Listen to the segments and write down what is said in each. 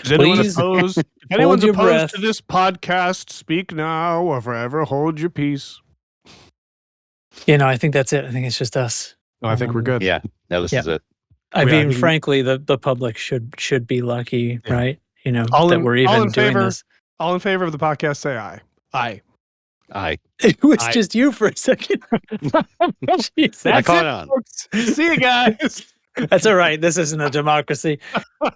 Is anyone Please opposed? If hold anyone's your opposed breath. to this podcast, speak now or forever hold your peace. I think that's it. I think it's just us. No, I think we're good. Yeah, no, this is it. I Yeah, I mean, think- frankly, the public should be lucky, Yeah. right? All that in- we're all even in doing favor? this. All in favor of the podcast, say aye. Aye. Aye. It was I- just you for a second. Jesus. I That's caught it, on. folks. See you guys. That's all right. This isn't a democracy.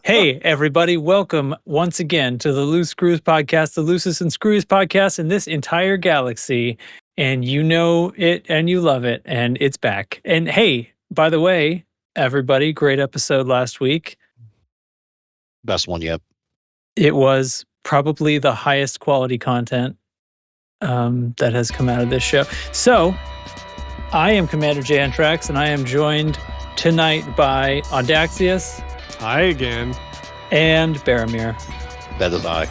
Hey, everybody. Welcome once again to the Loose Screws Podcast, the loosest and screwiest podcast in this entire galaxy. And you know it and you love it. And it's back. And hey, by the way, everybody, great episode last week. Best one yet. It was probably the highest quality content that has come out of this show. So I am Commander J Antrax, and I am joined tonight by Audaxius. Hi again. And Baromir. That is I.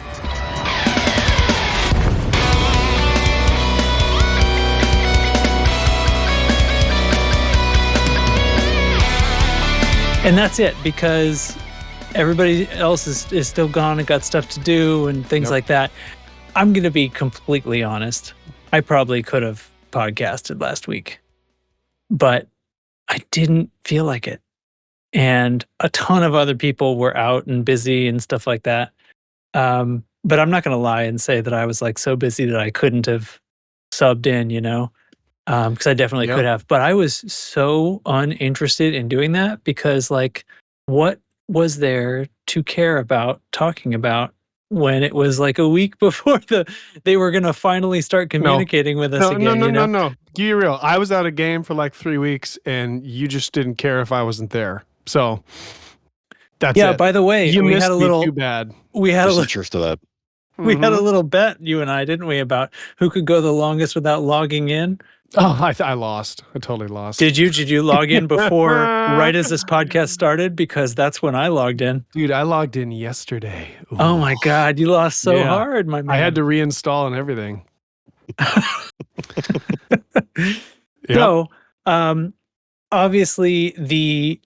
And that's it, because everybody else is still gone and got stuff to do and things Yep. like that. I'm going to be completely honest. I probably could have podcasted last week, but I didn't feel like it. And a ton of other people were out and busy and stuff like that. But I'm not going to lie and say that I was like so busy that I couldn't have subbed in, because I definitely Yep. could have. But I was so uninterested in doing that because, like, what was there to care about talking about when it was like a week before they were going to finally start communicating with us again? No. Be real. I was out of game for like 3 weeks, and you just didn't care if I wasn't there. So that's Yeah. it. By the way, You we missed had a me little. too bad. We had a Just little. cheers to that. We had a Mhm. little bet, you and I, didn't we, about who could go the longest without logging in? Oh, I lost. I totally lost. Did you log in before, right as this podcast started? Because that's when I logged in. Dude, I logged in yesterday. Ooh. Oh my God, you lost so Yeah. hard, my man. I had to reinstall and everything. Yep. So, obviously, the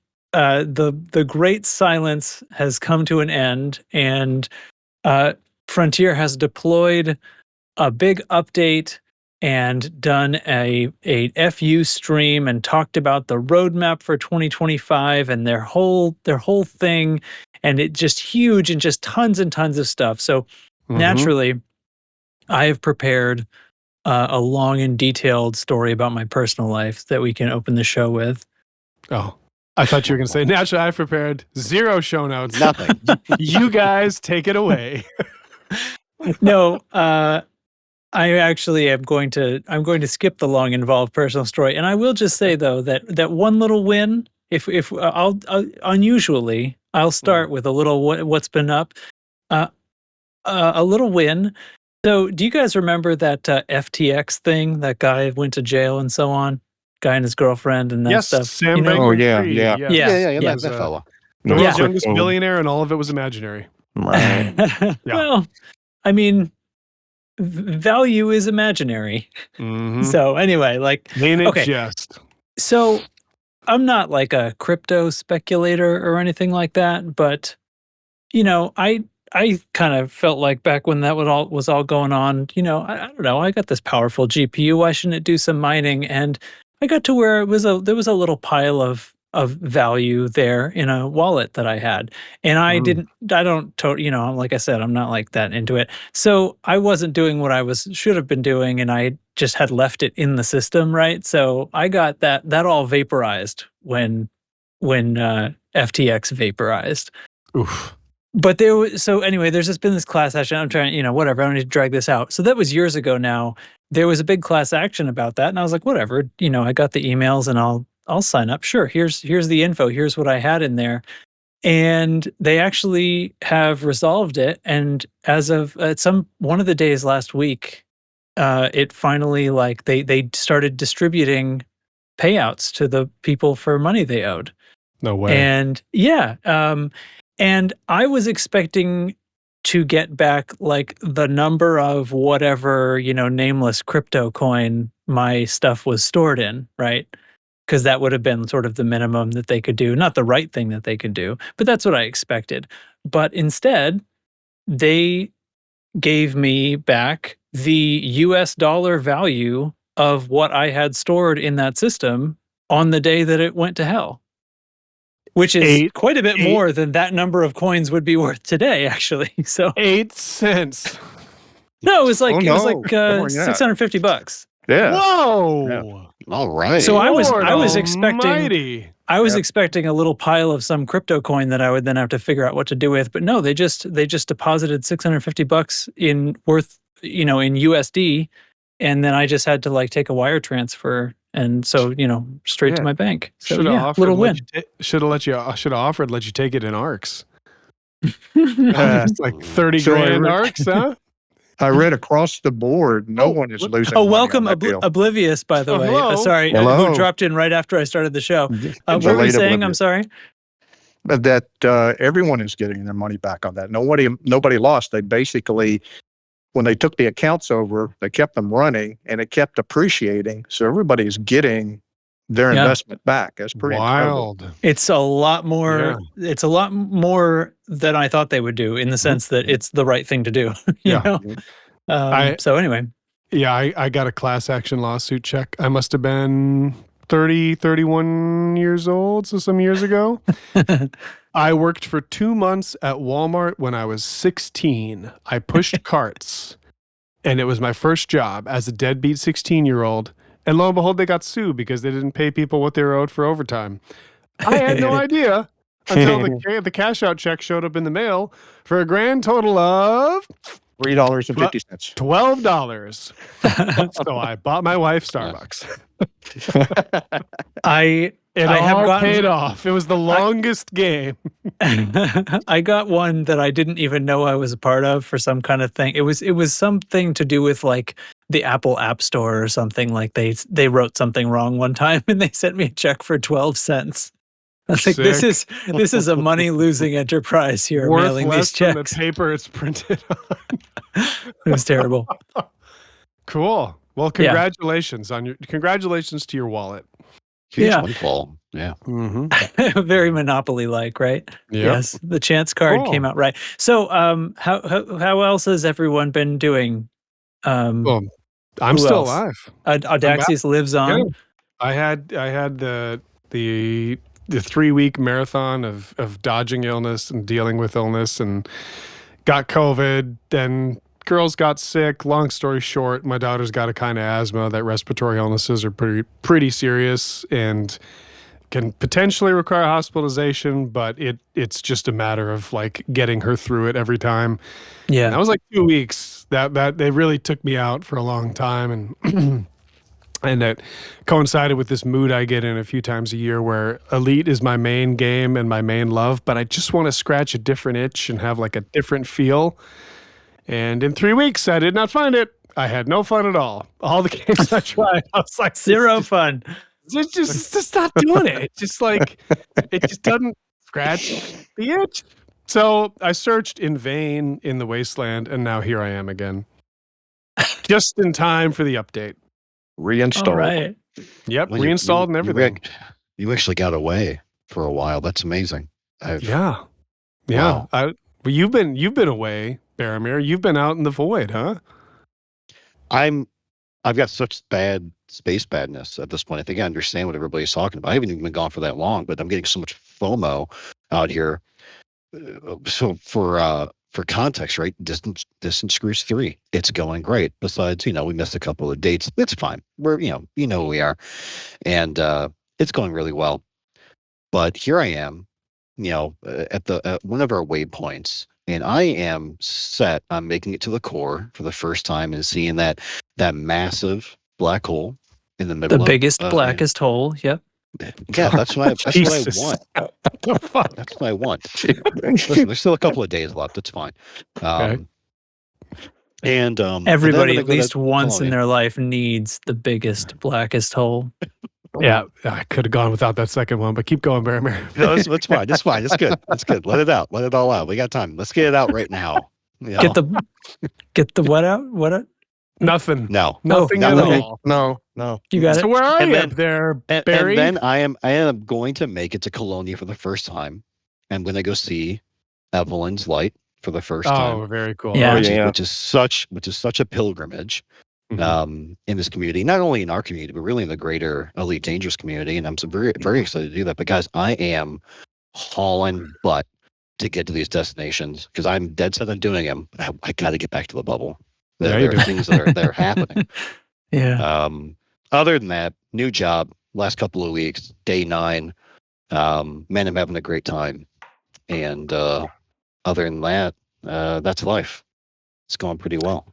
great silence has come to an end, and Frontier has deployed a big update and done a FU stream and talked about the roadmap for 2025 and their whole thing, and it just huge and just tons and tons of stuff. So Mhm. naturally, I have prepared a long and detailed story about my personal life that we can open the show with. Oh, I thought you were going to say, naturally, I've prepared 0 show notes. Nothing. You guys take it away. No, I actually am going to skip the long involved personal story, and I will just say though that one little win. If I'll unusually I'll start with a little what's been up, a little win. So, do you guys remember that FTX thing? That guy went to jail and so on. Guy and his girlfriend and that Yes, stuff. Sam you know? Bankman-Fried. Oh, yeah. Yeah. Yeah, Yeah. that fella. The No world's Yeah. youngest crypto. billionaire, and all of it was imaginary. Right. Well, I mean, value is imaginary. Mhm. So anyway, like, Ain't it okay. just? so I'm not like a crypto speculator or anything like that, but I kind of felt like back when that was all going on, I don't know, I got this powerful GPU, why shouldn't it do some mining? And I got to where there was a little pile of value there in a wallet that I had. And I like I said, I'm not like that into it. So I wasn't doing what I should have been doing, and I just had left it in the system, right? So I got that all vaporized when FTX vaporized. Oof. But so anyway, there's just been this class action. I'm trying, whatever. I don't need to drag this out. So that was years ago now. There was a big class action about that. And I was like, whatever, I got the emails and I'll sign up. Sure. Here's the info. Here's what I had in there. And they actually have resolved it. And as of one of the days last week, it finally, like, they started distributing payouts to the people for money they owed. No way. And yeah, and I was expecting to get back like the number of whatever, nameless crypto coin my stuff was stored in, right? because that would have been sort of the minimum that they could do. Not the right thing that they could do, but that's what I expected. But instead, they gave me back the US dollar value of what I had stored in that system on the day that it went to hell, which is quite a bit more than that number of coins would be worth today, actually. So 8 cents. no, it was like Oh, it was no. like More than that. $650. Yeah. Whoa. All right. So I was Lord expecting almighty. expecting a little pile of some crypto coin that I would then have to figure out what to do with, but no, they just deposited $650 in worth, in USD, and then I just had to like take a wire transfer, and so straight to Yeah. my bank. So Should have yeah, offered. little win. Should have offered let you take it in arcs. Uh, It's like 30 So I grand re- arcs, huh? I read across the board, no Oh, one is what- losing Oh, money welcome, on that deal. Oblivious, by the Oh, way. hello. Sorry, Hello. who dropped in right after I started the show. What were you Delayed saying? I'm Oblivious. sorry. But that everyone is getting their money back on that. Nobody lost. They basically, when they took the accounts over, they kept them running and it kept appreciating. So everybody's getting their Yeah. investment back. That's pretty incredible. Wild. It's a lot more. It's a lot more than I thought they would do, in the sense that it's the right thing to do. you Yeah. know. So anyway, Yeah, I got a class action lawsuit check. I must have been 30, 31 years old, so some years ago. I worked for 2 months at Walmart when I was 16. I pushed carts, and it was my first job as a deadbeat 16-year-old. And lo and behold, they got sued because they didn't pay people what they were owed for overtime. I had no idea until the cash out check showed up in the mail for a grand total of $3.50. $12. So I bought my wife Starbucks. I It I have all gotten- paid off. It was the longest game. I got one that I didn't even know I was a part of for some kind of thing. It was something to do with like the Apple App Store or something. Like they wrote something wrong one time and they sent me a check for 12 cents. I was like, this is a money losing enterprise here, Worth mailing less these than the checks. paper it's printed on. It was terrible. Cool. Well, congratulations to your wallet. Huge Yeah. windfall. Yeah. Mm-hmm. Very Monopoly like, right? Yes. The chance card Cool. came out right. So how else has everyone been doing? Well, I'm Who still else? alive. Audaxius lives on. Yeah. I had the 3-week marathon of dodging illness and dealing with illness, and got COVID. Then girls got sick. Long story short, my daughter's got a kind of asthma that respiratory illnesses are pretty serious and can potentially require hospitalization, but it's just a matter of like getting her through it every time. Yeah. And that was like 2 weeks that they really took me out for a long time, and and that coincided with this mood I get in a few times a year where Elite is my main game and my main love, but I just want to scratch a different itch and have like a different feel. And in 3 weeks, I did not find it. I had no fun at all. All the games I tried, I was like, Zero fun. It's just not doing it. It's just like, it just doesn't scratch the itch. So I searched in vain in the wasteland, and now here I am again. Just in time for the update. Reinstalled. All right. Yep, Well, reinstalled and everything. You actually got away for a while. That's amazing. Yeah. Wow. Well, you've been away, Baromir. You've been out in the void, huh? I've got such bad space badness at this point. I think I understand what everybody's talking about. I haven't even been gone for that long, but I'm getting so much FOMO out here. So for context, right? Distance Cruise 3, it's going great. Besides, we missed a couple of dates. It's fine. We're, who we are. And it's going really well. But here I am, at one of our waypoints, and I am set on making it to the core for the first time and seeing that massive black hole in the middle. The biggest, of, blackest hole. Yep. Yeah, that's what I Jesus. want. What the fuck? That's what I want. Listen, there's still a couple of days left. It's fine. Okay. And Everybody, and then at least once in Colony. their life, needs the biggest, blackest hole. Yeah, I could have gone without that second one, but keep going, Baromir. No, that's fine. That's fine. That's good. That's good. Let it out. Let it all out. We got time. Let's get it out right now. Get the what out? What out? Nothing. No. Nothing no, at no. all. No. You got So it. where are And you then- up there, And Barry? then I am going to make it to Colonia for the first time. I'm going to go see Evelyn's Light for the first time. Oh, very cool. Yeah. Which is such a pilgrimage in this community, not only in our community, but really in the greater Elite Dangerous community. And I'm so very, very excited to do that. But guys, I am hauling butt to get to these destinations because I'm dead set on doing them. I got to get back to the bubble. Yeah, you There are do. things that are happening. Yeah. Other than that, new job, last couple of weeks, day 9. Man, I'm having a great time. And other than that, that's life. It's going pretty well.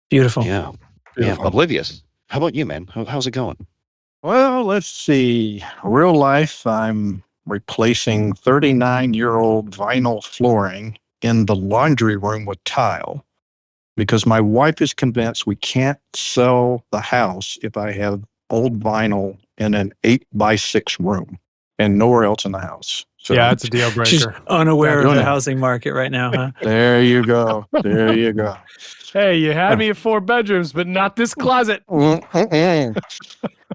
Beautiful. Yeah. Beautiful. Yeah. Oblivious. How about you, man? How's it going? Well, let's see. Real life, I'm replacing 39-year-old vinyl flooring in the laundry room with tile because my wife is convinced we can't sell the house if I have old vinyl in an 8x6 room and nowhere else in the house. So Yeah, it's a deal She's breaker. unaware of Doing the it. housing market right now, huh? there you go. There you go. Hey, you had me at 4 bedrooms, but not this closet.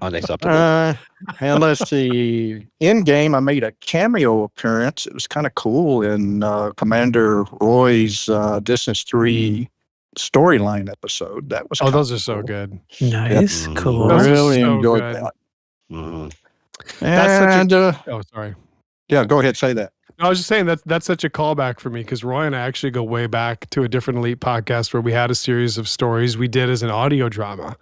Unacceptable. And let's see. In game, I made a cameo appearance. It was kind of cool in Commander Roy's Distance 3 storyline episode. That was Oh, kinda those are so cool. good. Nice. Mhm. Cool. Those are Really so enjoyed good. that. Mhm. That's such a- And Oh, sorry. yeah, go ahead, say that. I was just saying that's such a callback for me because Roy and I actually go way back to a different Elite podcast where we had a series of stories we did as an audio drama.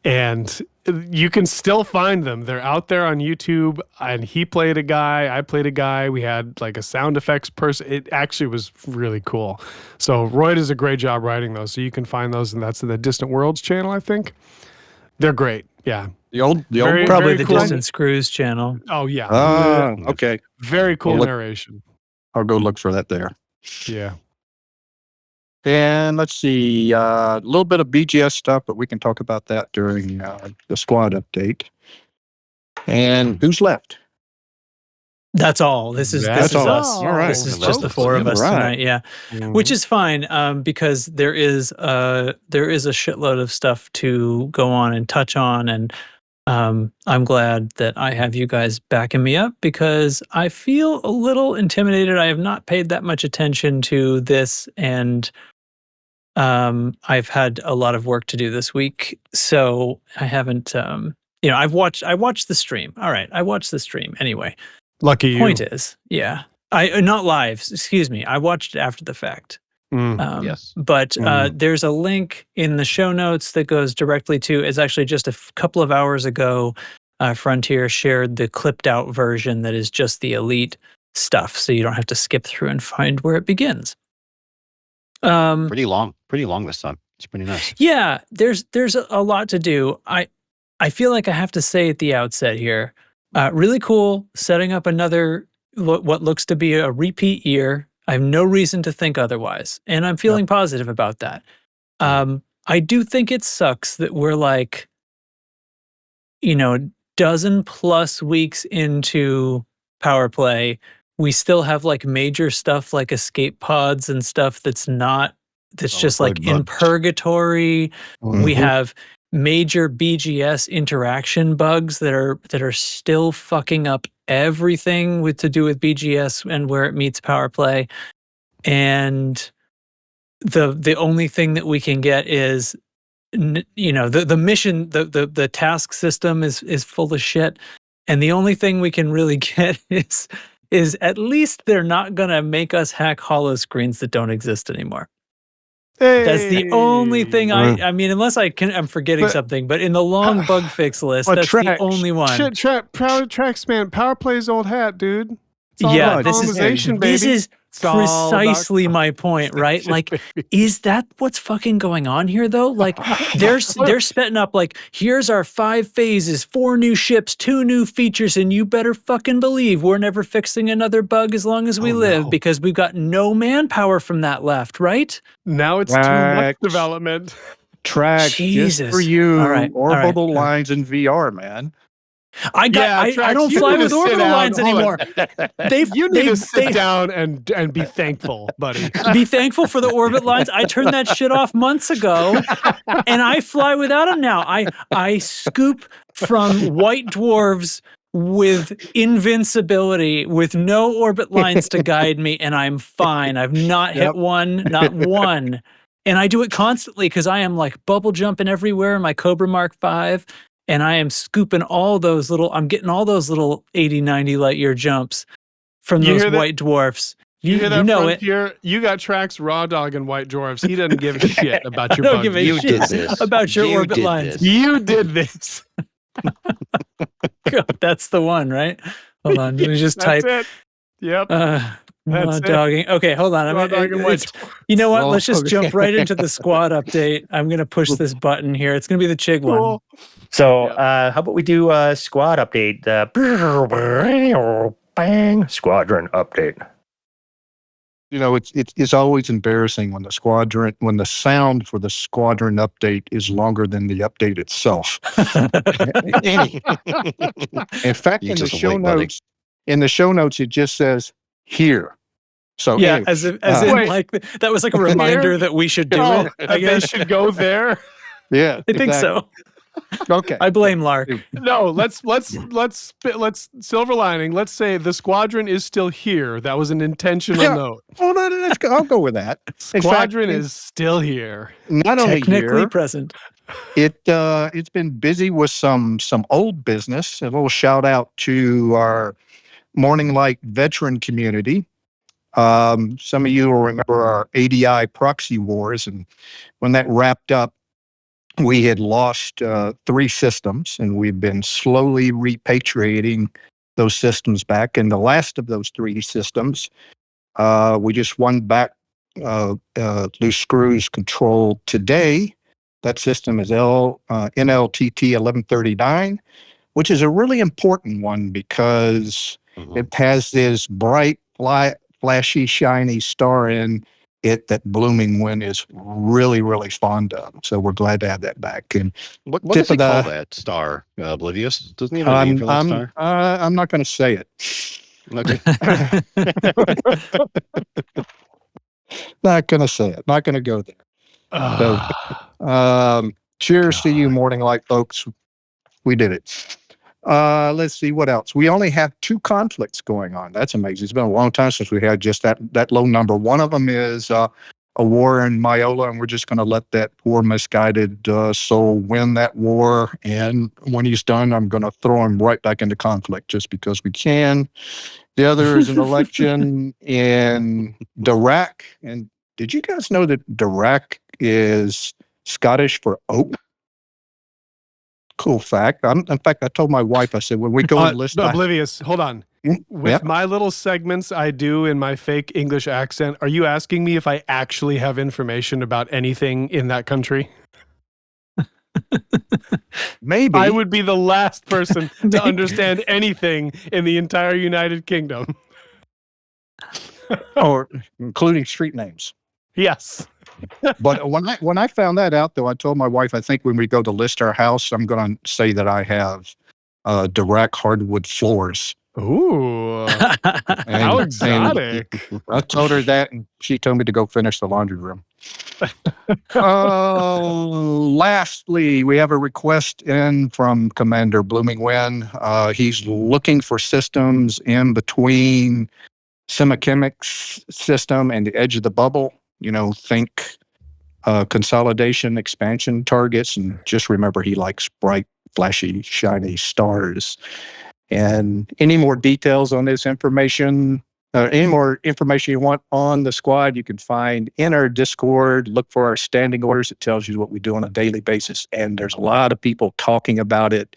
And you can still find them. They're out there on YouTube. And he played a guy, I played a guy. We had like a sound effects person. It actually was really cool. So Roy does a great job writing those. So you can find those, and that's in the Distant Worlds channel, I think. They're great. Yeah. The old Very- one? Probably very the cool. Distant Screws channel. Oh, yeah. Okay. Very cool Well, look- narration. I'll go look for that there. Yeah. And let's see, a little bit of BGS stuff, but we can talk about that during the squad update. And who's left? That's all. This is That's us. all. All right. This is just the Folks. 4 of us Right. tonight. Yeah. Which is fine because there is a shitload of stuff to go on and touch on, and I'm glad that I have you guys backing me up because I feel a little intimidated. I have not paid that much attention to this, and I've had a lot of work to do this week, so I haven't. I watched the stream. All right, I watched the stream anyway. Lucky you. Point is, yeah, I not live. Excuse me, I watched it after the fact. Yes. But there's a link in the show notes that goes directly to. It's actually just a couple of hours ago. Frontier shared the clipped out version that is just the elite stuff, so you don't have to skip through and find where it begins. Pretty long this time. It's pretty nice. Yeah, there's a lot to do. I feel like I have to say at the outset here, really cool setting up another what looks to be a repeat year. I have no reason to think otherwise, and I'm feeling positive about that. I do think it sucks that we're like, dozen plus weeks into PowerPlay, we still have like major stuff like escape pods and stuff that's just like in bugs. purgatory. We Mhm. have major BGS interaction bugs that are still fucking up everything to do with BGS and where it meets PowerPlay. And the only thing that we can get is the mission, the task system is full of shit, and the only thing we can really get is at least they're not gonna make us hack hollow screens that don't exist anymore. That's the only thing I mean, unless I'm forgetting But- something, but in the long bug fix list, but that's the tracks. only one. Shit, tracks, man. Power Play's old hat, dude. It's all Yeah, about this colonization, baby. is It's all about precisely my point, right? Like, is that what's fucking going on here, though? Like, they're spitting up like, here's our 5 phases, 4 new ships, 2 new features, and you better fucking believe we're never fixing another bug as long as we live no. because we've got no manpower from that left, right? Now it's too much Tracks. development. Tracks just for Jesus. you. All right, all right, Orbital all right. lines in VR, man. I Trax, don't you fly need to with sit orbital down. lines Hold on. anymore. You need to sit down and be thankful, buddy. Be thankful for the orbit lines. I turned that shit off months ago, and I fly without them now. I scoop from white dwarves with invincibility, with no orbit lines to guide me, and I'm fine. I've not hit one, not one. And I do it constantly because I am like bubble jumping everywhere in my Cobra Mark V, and I am scooping I'm getting all those little 80, 90 light year jumps from You those hear that? white dwarfs. You hear that, know it. Frontier? You got Trax raw dog and white dwarfs. He doesn't give a shit about your I don't bug. give a You did shit this. about your You orbit did lines. this. You did this. God, that's the one, right? Hold on. Let me just That's type. it. Yep. Raw That's it. dogging. Okay, hold on. Raw dog and white. You know what? Oh, Let's just okay. jump right into the squad update. I'm going to push this button here. It's going to be the Chig one. Cool. So, Yep. how about we do a squad update? Bang! Squadron update. You know, it's always embarrassing when the sound for the squadron update is longer than the update itself. In fact, You in the just show wait, buddy. notes, it just says here. So Yeah, anyway, as in Wait. like that was like a reminder that we should do Oh, it. I they guess. should go there. yeah, I think exactly. so. Okay. I blame Lark. No, let's silver lining. Let's say the squadron is still here. That was an intentional Yeah. note. Well, no, let's go. I'll go with that. In fact, Squadron is still here. not only Technically here, present. it's been busy with some old business. A little shout out to our Morning Light veteran community. Some of you will remember our ADI proxy wars, and when that wrapped up, we had lost 3 systems, and we've been slowly repatriating those systems back. And the last of those 3 systems, we just won back Loose Screws control today. That system is NLTT 1139, which is a really important one because it has this bright, flashy, shiny star in it that Blooming Wind is really, really fond of. So we're glad to have that back. And What Tip does he of call the- that star? Oblivious? Doesn't he have a name for that star? I'm not going to say it. Okay. Not going to say it. Not going to go there. Cheers to you, Morning Light folks. We did it. Let's see what else. We only have 2 conflicts going on. That's amazing. It's been a long time since we had just that low number. One of them is a war in Myola, and we're just going to let that poor misguided soul win that war. And when he's done, I'm going to throw him right back into conflict just because we can. The other is an election in Dirac. And did you guys know that Dirac is Scottish for oak? Cool fact. In fact, I told my wife, I said, when we go and list... Oblivious. Hold on. With my little segments I do in my fake English accent, are you asking me if I actually have information about anything in that country? Maybe. I would be the last person to understand anything in the entire United Kingdom. Or including street names. Yes. But when I found that out, though, I told my wife, I think when we go to list our house, I'm going to say that I have direct hardwood floors. Ooh. How exotic. I told her that, and she told me to go finish the laundry room. Lastly, we have a request in from Commander Blooming Wind. He's looking for systems in between Semichemic's system and the edge of the bubble. You know, think consolidation, expansion targets, and just remember he likes bright, flashy, shiny stars. And any more details on this information, any more information you want on the squad, you can find in our Discord. Look for our standing orders. It tells you what we do on a daily basis. And there's a lot of people talking about it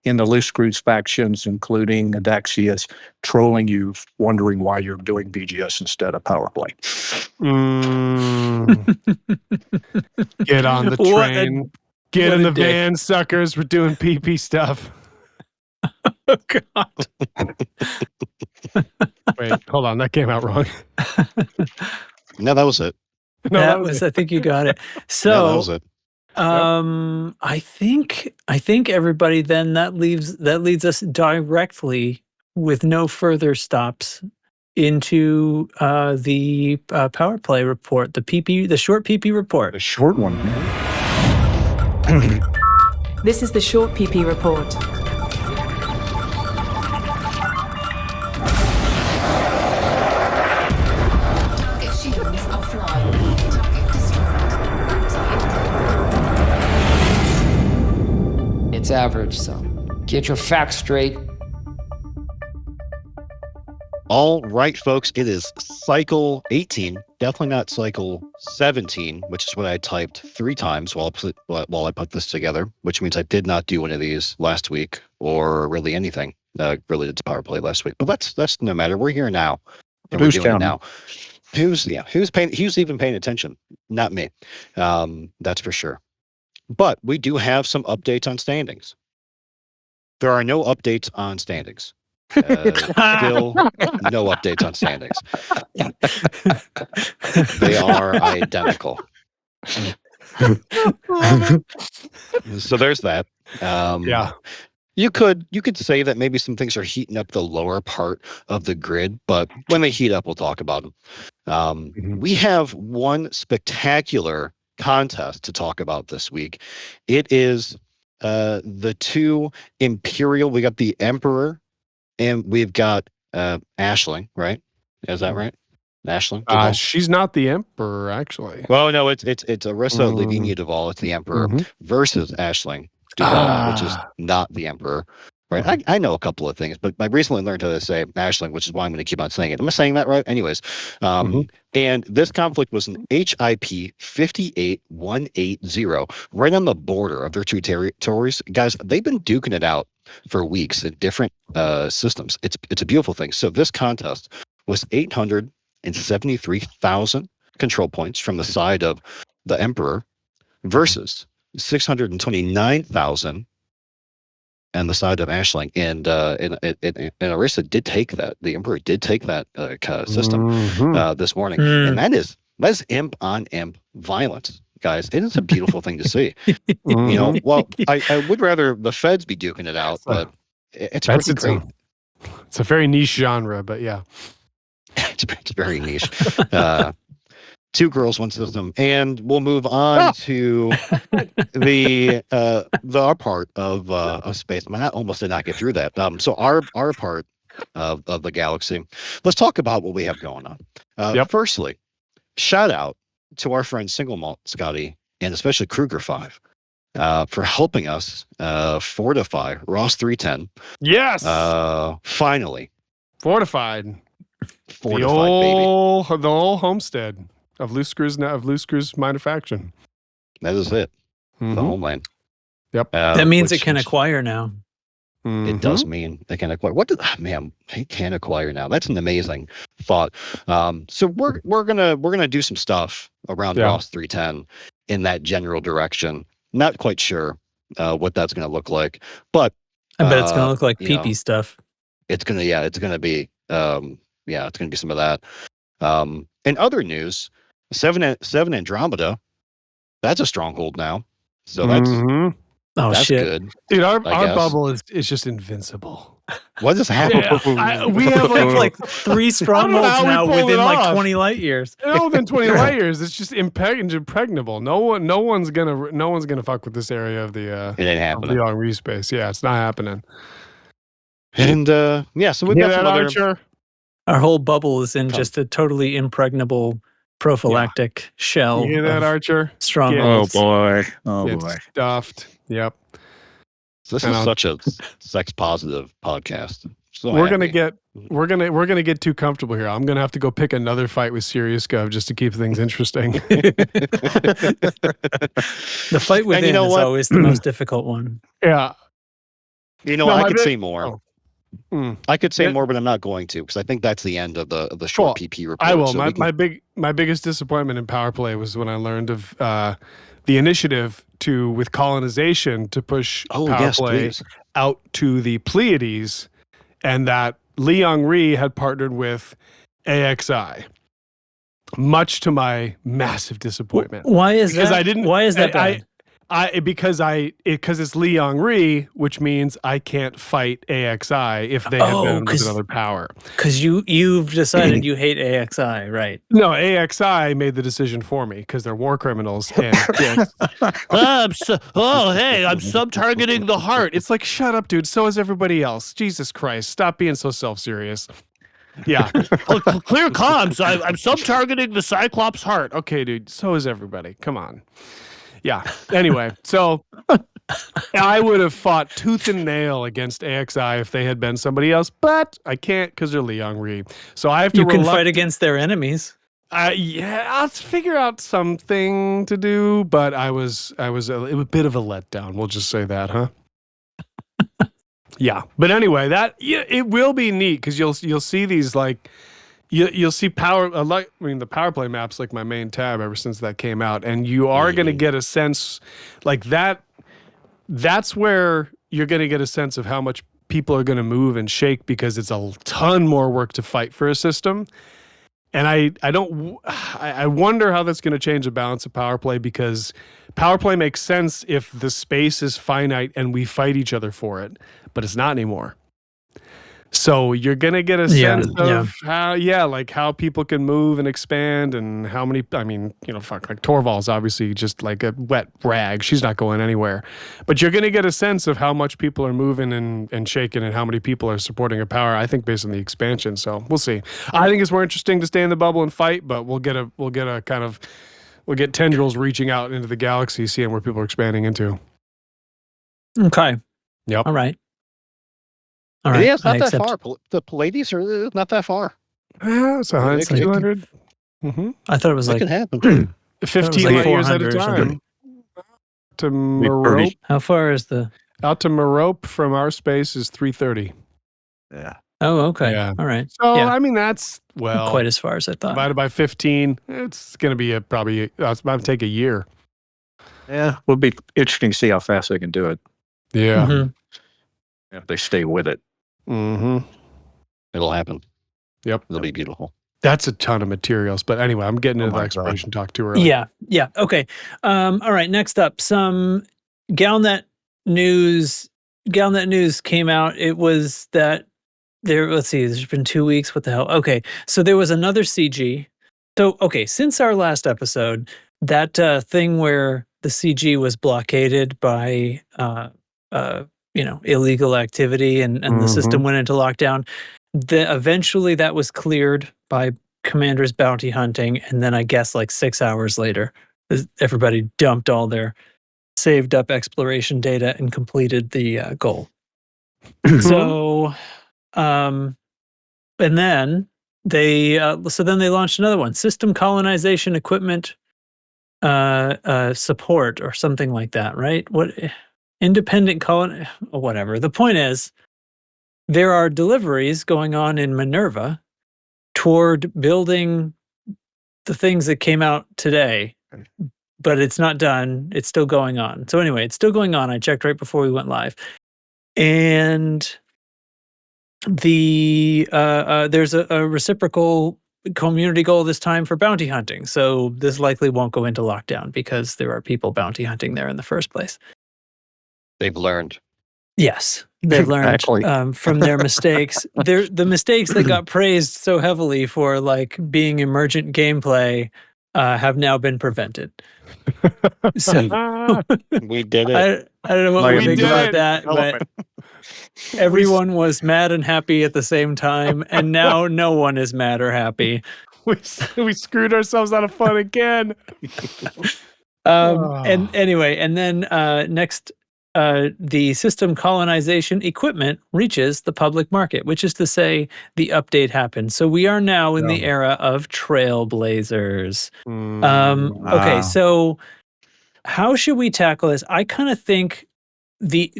in the Loose Screws factions, including Adaxius, trolling you, wondering why you're doing BGS instead of PowerPlay. Get on the train. Get in the van, suckers. We're doing PP stuff. Oh, God. Wait, hold on. That came out wrong. No, that was it. No, that was, I think you got it. So, No, that was it. I think everybody then that leads us directly with no further stops into the power play report, the short PP report. The short one. This is the short PP report. Target shields offline. Target destroyed. It's average, so get your facts straight. All right, folks, it is cycle 18, definitely not cycle 17, which is what I typed 3 times while I put this together, which means I did not do one of these last week or really anything related to power play last week. But that's no matter. We're here now. And Who's we're doing it counting? now. Who's even paying attention? Not me. That's for sure. But we do have some updates on standings. There are no updates on standings. Still no updates on standings. They are identical. So there's that. Yeah. You could say that maybe some things are heating up the lower part of the grid, but when they heat up, we'll talk about them. We have one spectacular contest to talk about this week. It is the 2 Imperial. We got the Emperor. And we've got Aisling, right? Is that right? Aisling? Duval? She's not the emperor, actually. Well, no, it's Arissa Lavinia Duval. It's the Emperor versus Aisling Duval, which is not the Emperor. Right? I know a couple of things, but I recently learned how to say Aisling, which is why I'm going to keep on saying it. Am I saying that right? Anyways, and this conflict was an HIP 58180, right on the border of their 2 territories. Guys, they've been duking it out for weeks in different systems. It's a beautiful thing. So this contest was 873,000 control points from the side of the Emperor versus 629,000 on the side of Aisling, and Arissa did take that. The Emperor did take that system this morning, and that's imp on imp violence, guys. It is a beautiful thing to see. Well, I would rather the feds be duking it out, but it's pretty great. It's a very niche genre, but yeah, it's very niche. 2 girls, 1 system, and we'll move on to our part of space. I almost did not get through that. So our part of the galaxy. Let's talk about what we have going on. Firstly, shout out to our friend Single Malt Scotty and especially Kruger 5 for helping us fortify Ross 310. Yes, finally fortified, baby. the whole homestead of Loose Screws Minor Faction. That is it. The homeland. Yep. That means it can acquire now. It does mean they can acquire. They can acquire now. That's an amazing thought. So we're gonna do some stuff around Ross 310 in that general direction. Not quite sure what that's gonna look like, but I bet it's gonna look like pee-pee stuff. It's gonna be some of that. In other news, 7 Andromeda, that's a stronghold now. So that's shit. good. Dude, our bubble is just invincible. What is happening? We have like 3 strongholds now within like 20 light years. No, than 20 light years. It's just impregnable. No one's gonna fuck with this area of the it ain't happening. the Henri space. Yeah, it's not happening. And so we've got some other. Archer? Our whole bubble is in just a totally impregnable prophylactic shell. You hear that, Archer? Strongholds. Oh It's boy. stuffed. Yep. This is such a sex positive podcast. So we're gonna get too comfortable here. I'm gonna have to go pick another fight with Serious Gov just to keep things interesting. The fight within is always the most difficult one. Yeah. I could say more. Oh. I could say more, but I'm not going to because I think that's the end of the short PP report. I will. So My biggest disappointment in power play was when I learned of the initiative with colonization to push power play out to the Pleiades, and that Li Yongri had partnered with AXI. Much to my massive disappointment. Why is because that? I didn't. Why is that bad? Because it's Li Yongri, which means I can't fight AXI if they had Oh, been with another power. Because you've decided you hate AXI, right? No, AXI made the decision for me because they're war criminals and dicks. Hey, I'm sub-targeting the heart. It's like, shut up, dude. So is everybody else. Jesus Christ. Stop being so self-serious. Yeah. Clear comms. I'm sub-targeting the Cyclops heart. Okay, dude. So is everybody. Come on. Yeah. Anyway, so I would have fought tooth and nail against AXI if they had been somebody else, but I can't because they're Li Yongri. So I have to You can fight against their enemies. yeah, I'll figure out something to do, but it was a bit of a letdown. We'll just say that, huh? Yeah, but anyway, it will be neat because you'll see these like you'll see the PowerPlay map's like my main tab ever since that came out, and you are going to get a sense like that. That's where you're going to get a sense of how much people are going to move and shake because it's a ton more work to fight for a system. And I wonder how that's going to change the balance of power play because power play makes sense if the space is finite and we fight each other for it, but it's not anymore. So you're going to get a sense of how people can move and expand and how many, like Torvald's obviously just like a wet rag. She's not going anywhere, but you're going to get a sense of how much people are moving and shaking and how many people are supporting a power, I think based on the expansion. So we'll see. I think it's more interesting to stay in the bubble and fight, but we'll get tendrils reaching out into the galaxy, seeing where people are expanding into. Okay. Yep. All right. All right. Yeah, it's not that far. The Pallades are not that far. Yeah, it's 100, 200. Mm-hmm. I thought it was It like can happen. 15 like light years at a 400 or something. time. To Merope. How far is the? Out to Merope from our space is 330. Yeah. Oh, okay. Yeah. All right. So, Yeah. I mean, that's, Not quite as far as I thought. divided by 15, it's going to be it's about to take a year. Yeah. Will be interesting to see how fast they can do it Yeah. Mhm. if they stay with it. Mm-hmm. It'll happen. Yep. It'll be beautiful. That's a ton of materials. But anyway, I'm getting into the my exploration talk too early. Yeah. Yeah. Okay. All right. Next up, some Galnet news. Galnet news came out. It was that let's see, there's been 2 weeks. What the hell? Okay. So there was another CG. So, okay, since our last episode, that thing where the CG was blockaded by, illegal activity and the system went into lockdown, eventually that was cleared by Commander's bounty hunting. And then I guess like 6 hours later, everybody dumped all their saved up exploration data and completed the goal. So, and then they launched another one, system colonization equipment support or something like that, right? What independent or whatever. The point is, there are deliveries going on in Minerva toward building the things that came out today, but it's not done. It's still going on. So anyway, it's still going on. I checked right before we went live, and there's a reciprocal community goal this time for bounty hunting. So this likely won't go into lockdown because there are people bounty hunting there in the first place. They've learned. Yes, they've learned Exactly. from their mistakes. The mistakes that got praised so heavily for like being emergent gameplay have now been prevented. So We did it. I don't know what Like, we think did about it. that, but everyone was mad and happy at the same time, and now no one is mad or happy. We screwed ourselves out of fun again. And anyway, and then next, the system colonization equipment reaches the public market, which is to say the update happened. So we are now in the era of trailblazers. Okay, so how should we tackle this? I kind of think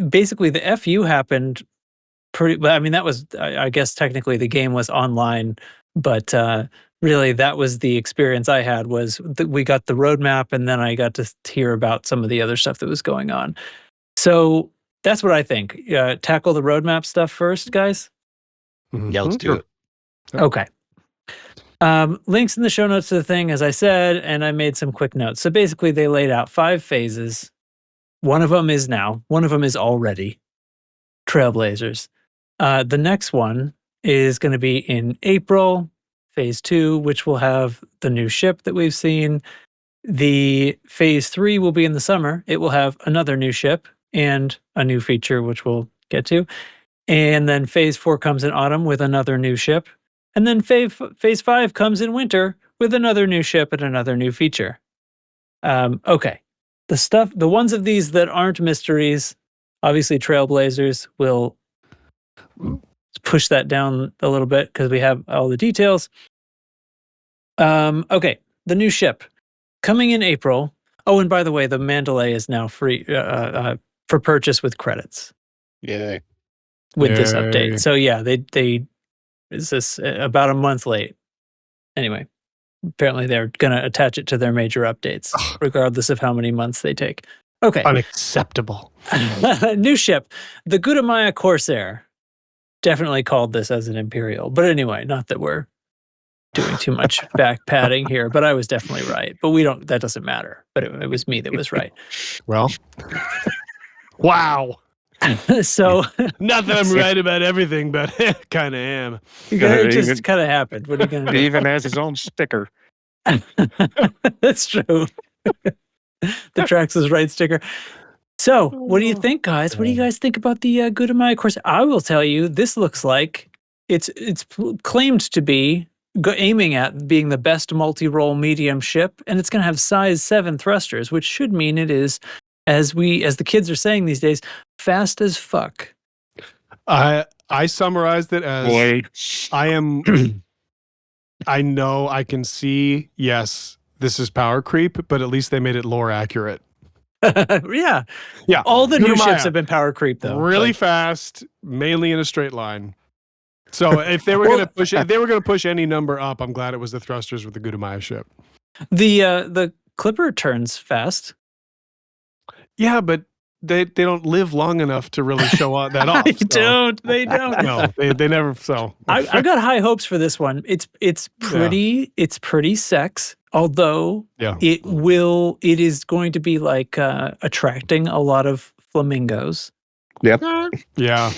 basically the FU happened pretty well. I mean, that was, I guess technically the game was online, but really that was the experience I had was that we got the roadmap and then I got to hear about some of the other stuff that was going on. So that's what I think. Tackle the roadmap stuff first, guys. Yeah, let's do it. Okay. Links in the show notes to the thing, as I said, and I made some quick notes. So basically, they laid out 5 phases One of them is now. One of them is already. Trailblazers. The next one is going to be in April, phase 2, which will have the new ship that we've seen. The phase 3 will be in the summer. It will have another new ship and a new feature, which we'll get to. And then phase 4 comes in autumn with another new ship. And then phase 5 comes in winter with another new ship and another new feature. Okay. The ones of these that aren't mysteries, obviously Trailblazers will push that down a little bit because we have all the details. Okay, the new ship coming in April. Oh, and by the way, the Mandalay is now free for purchase with credits Yay. with this Yay. update. So yeah, they is this about a month late. Anyway, apparently they're going to attach it to their major updates, regardless of how many months they take. Okay. Unacceptable. New ship, the Gudamaya Corsair. Definitely called this as an Imperial. But anyway, not that we're doing too much back padding here, but I was definitely right. But that doesn't matter. But it was me that was right. Well, wow. So Not that I'm right about everything, but kind of am. it just Even- kind of happened. What are you going to He do? even has his own sticker. That's true. The Trax is right sticker. So, what do you think, guys? What do you guys think about the Gudamaya Corsair? I will tell you, this looks like it's claimed to be aiming at being the best multi-role medium ship, and it's going to have size 7 thrusters, which should mean it is, as the kids are saying these days, fast as fuck. I summarized it as Boy, I know I can see, yes, this is power creep, but at least they made it lore accurate. Yeah. Yeah. All the new Gudamaya, ships have been power creep, though. really Like, fast, mainly in a straight line. So if they were going to push any number up, I'm glad it was the thrusters with the Gudamaya ship. the Clipper turns fast. Yeah, but they don't live long enough to really show that off. They so- don't. They don't. No, they never. So I've got high hopes for this one. It's pretty sex, although yeah. it is going to be like attracting a lot of flamingos, yep. Yeah.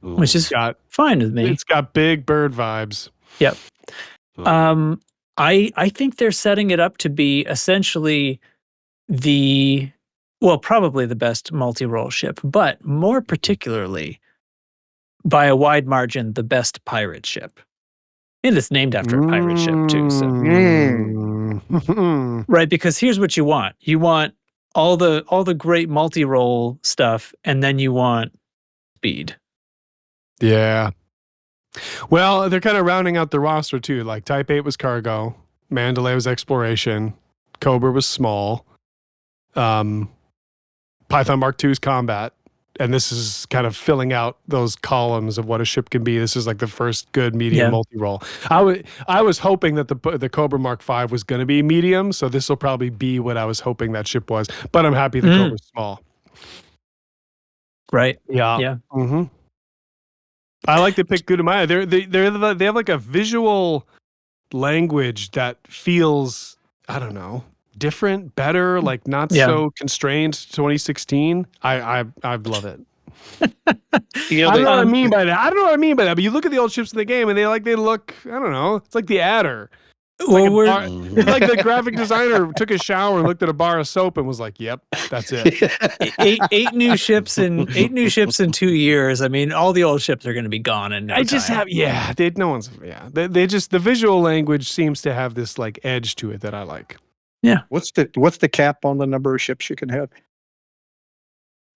which is Got fine with me. it's got big bird vibes. Yep. I think they're setting it up to be essentially probably the best multi-role ship, but more particularly by a wide margin, the best pirate ship. And it's named after a pirate ship too. So Mm. right, because here's what you want. You want all the great multi-role stuff, and then you want speed. Yeah. Well, they're kind of rounding out the roster too. Like Type 8 was cargo, Mandalay was exploration, Cobra was small, Python Mark II is combat, and this is kind of filling out those columns of what a ship can be. This is like the first good medium multi-role. I was hoping that the Cobra Mark V was going to be medium, so this will probably be what I was hoping that ship was. But I'm happy the Cobra's small. Right. Yeah. Yeah. Mm-hmm. I like to pick Gudamaya. They have like a visual language that feels, I don't know, different, better, like not so constrained. 2016. I love it. I don't know what I mean by that. But you look at the old ships in the game, and they look. I don't know. It's like the Adder. It's like the graphic designer took a shower and looked at a bar of soap and was like, "Yep, that's it." eight new ships in 2 years. I mean, all the old ships are going to be gone in no time. They just the visual language seems to have this like edge to it that I like. Yeah. What's the cap on the number of ships you can have?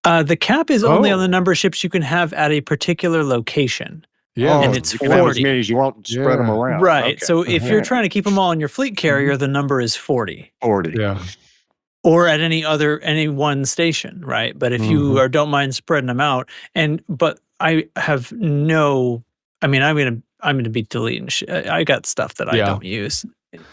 The cap is only on the number of ships you can have at a particular location. Yeah, and it's you can have as 40. many as you want. Spread them around. Right. Okay. So if you're trying to keep them all in your fleet carrier, the number is 40. 40. Yeah. Or at any one station, right? But if you don't mind spreading them out, but I have no. I mean, I'm gonna be deleting. I got stuff that I don't use.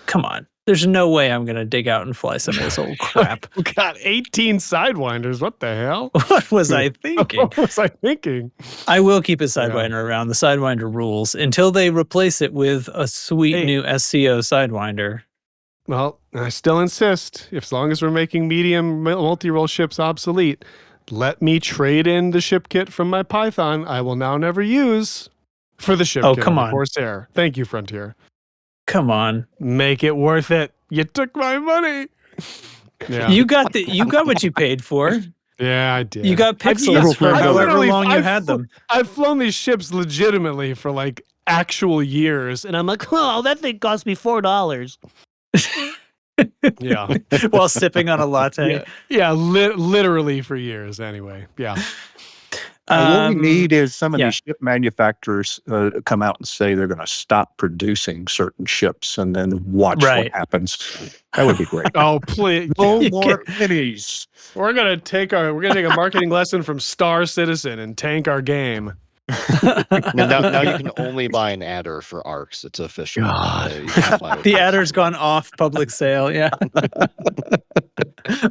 Come on, there's no way I'm gonna dig out and fly some of this old crap. We got 18 sidewinders. What the hell? What was I thinking? What was I thinking? I will keep a sidewinder around. The sidewinder rules until they replace it with a sweet new SCO sidewinder. Well, I still insist, as long as we're making medium multi-role ships obsolete, let me trade in the ship kit from my Python I will now never use for the ship Oh, kit come on the on. Corsair. Thank you, Frontier. Come on. Make it worth it. You took my money. Yeah. You got what you paid for. Yeah, I did. You got I've- pixels for I've however literally- long you I've had fl- them. I've flown these ships legitimately for like actual years, and I'm like, oh, that thing cost me $4. Yeah. While sipping on a latte. Yeah, literally for years anyway. Yeah. What we need is some of yeah. these ship manufacturers come out and say they're going to stop producing certain ships and then watch Right. what happens. That would be great. Oh, please. No You more minis. We're gonna take a marketing lesson from Star Citizen and tank our game. Now you can only buy an adder for ARCs. It's official. You can fly with The ARCs. adder's gone off public sale. Yeah.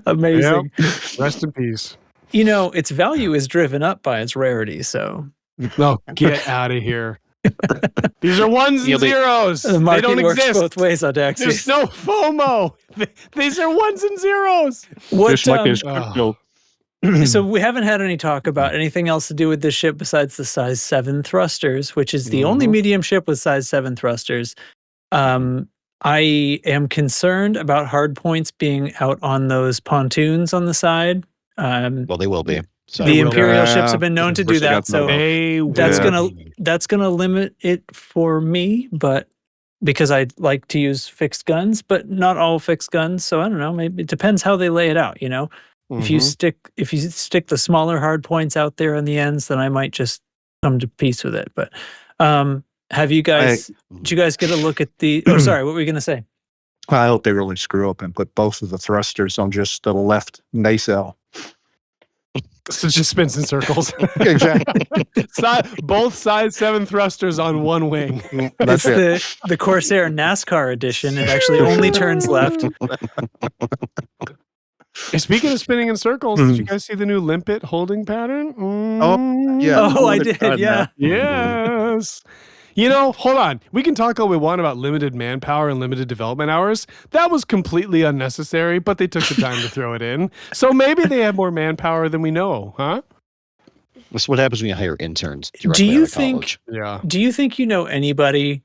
Amazing. Rest in peace. You know, its value is driven up by its rarity. So No, get out of here. These are ones and Yeah, but- zeros. the They market don't works exist. both ways, There's Audaxis. no FOMO. These are ones and zeros. What, Just like his Oh. crypto. so we haven't had any talk about anything else to do with this ship besides the size 7 thrusters, which is the only Mhm. medium ship with size 7 thrusters. I am concerned about hard points being out on those pontoons on the side. Well, they will be. So The will be. Imperial ships Yeah. have been known to Of course do they that, got so That's that's gonna limit it for me. But because I like to use fixed guns, but not all fixed guns, so I don't know. Maybe it depends how they lay it out. You know, if you stick the smaller hard points out there on the ends, then I might just come to peace with it. But have you guys? Did you guys get a look at the? Oh, sorry. What were you gonna say? I hope they really screw up and put both of the thrusters on just the left nacelle. So it just spins in circles. Exactly. Both size 7 thrusters on one wing. That's it. It's the Corsair NASCAR edition. It actually only turns left. Hey, speaking of spinning in circles, did you guys see the new limpet holding pattern? Yeah. Oh, I would did. have done Yeah. that. Yes. You know, hold on. We can talk all we want about limited manpower and limited development hours. That was completely unnecessary, but they took the time to throw it in. So maybe they have more manpower than we know, huh? That's what happens when you hire interns. Do directly you out of think? college. Yeah. Do you think you know anybody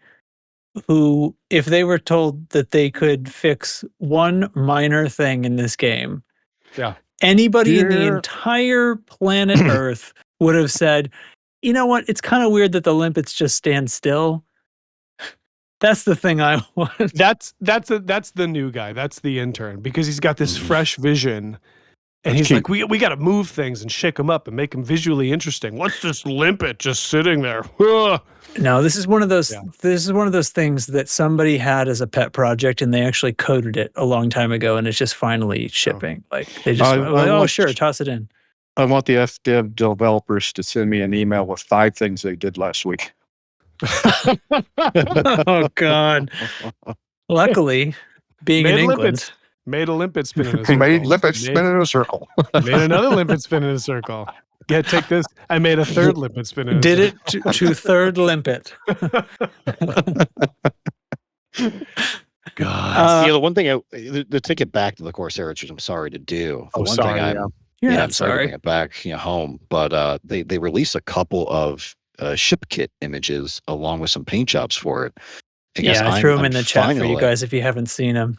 who, if they were told that they could fix one minor thing in this game, Yeah. anybody in the Yeah. entire planet Earth would have said, you know what? It's kind of weird that the limpets just stand still. That's the thing I want. That's the new guy. That's the intern because he's got this fresh vision. And That's he's cheap. like, we got to move things and shake them up and make them visually interesting. What's this limpet just sitting there? Ugh. No, this is one of those. Yeah. This is one of those things that somebody had as a pet project, and they actually coded it a long time ago, and it's just finally shipping. Like they just, I oh want- sure, toss it in. I want the FDev developers to send me an email with 5 things they did last week. Oh God! Luckily, being in Made England, limpets. Made a limpet spin in a circle. Made limpets spin in a circle. Made another limpet spin in a circle. Take this. I made a third limpet spin in a did circle. it to third limpet. God. The one thing, to take it back to the Corsair, which I'm sorry to do. The Oh, one sorry, thing yeah. You're I'm not sorry to sorry. bring it back home, but they released a couple of ship kit images along with some paint jobs for it. Yeah, I threw them in the chat for you guys if you haven't seen them.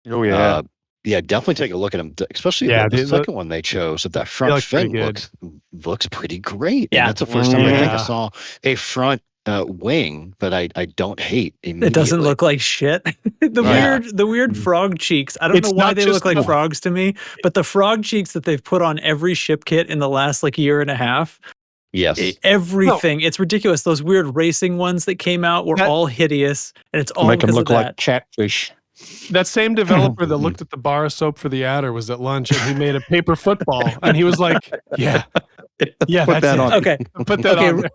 Oh, yeah. Yeah, definitely take a look at them. Especially Yeah, the they second one they chose. That front look pretty fin good. looks pretty great. Yeah. And that's the first time I think I Yeah. saw a front wing that I don't hate. It doesn't immediately. look like shit. the Yeah. weird frog cheeks. I don't It's know why not they just look like the- frogs to me, but the frog cheeks that they've put on every ship kit in the last like year and a half, Yes. everything. It's ridiculous. Those weird racing ones that came out were That- all hideous, and it's all Make them because look of like that. catfish. That same developer that looked at the bar of soap for the adder was at lunch and he made a paper football and he was like, yeah, Put that's that it. on. Okay, Put that Okay, on there.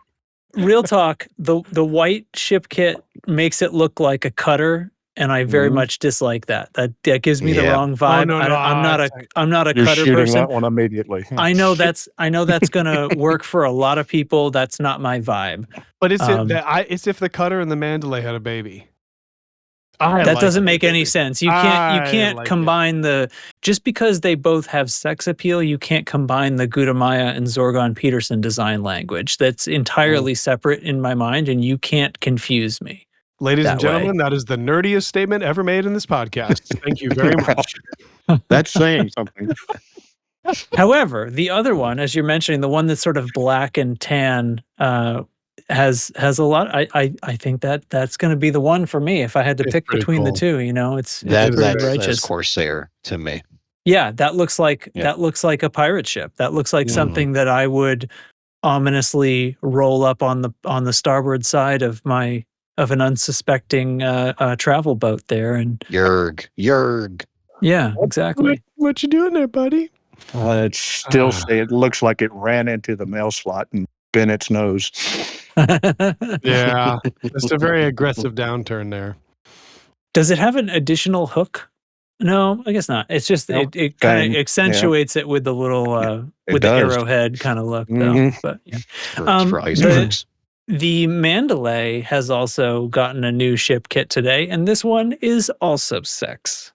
real talk. The white ship kit makes it look like a cutter, and I very Mhm. much dislike that. That gives me the Yeah. wrong vibe. no, I'm not a it's like- I'm not a You're cutter shooting person. that one immediately. I know that's gonna work for a lot of people. That's not my vibe. But it's Um, it's if the cutter and the Mandalay had a baby. That doesn't make any sense. You I can't like it. combine just because they both have sex appeal, you can't combine the Gudamaya and Zorgon Peterson design language. That's entirely separate in my mind, and you can't confuse me. Ladies and that way. gentlemen, that is the nerdiest statement ever made in this podcast. Thank you very much. That's saying something. However, the other one, as you're mentioning, the one that's sort of black and tan, has a lot. I think that's going to be the one for me if I had to It's pick pretty between the cool. two. You know, it's That pretty says righteous. Corsair to me. Yeah, that looks like Yeah. a pirate ship. That looks like Mhm. something that I would ominously roll up on the starboard side of an unsuspecting travel boat there, and Yerg. yeah, exactly. What you doing there, buddy? It's still it looks like it ran into the mail slot and bent its nose. Yeah, it's a very aggressive downturn there. Does it have an additional hook? No, I guess not. It's just No. it kind Same, of accentuates it with the little it with the does. arrowhead kind of look, though. Mhm. But yeah. For The- icebergs. The Mandalay has also gotten a new ship kit today, and this one is also sex.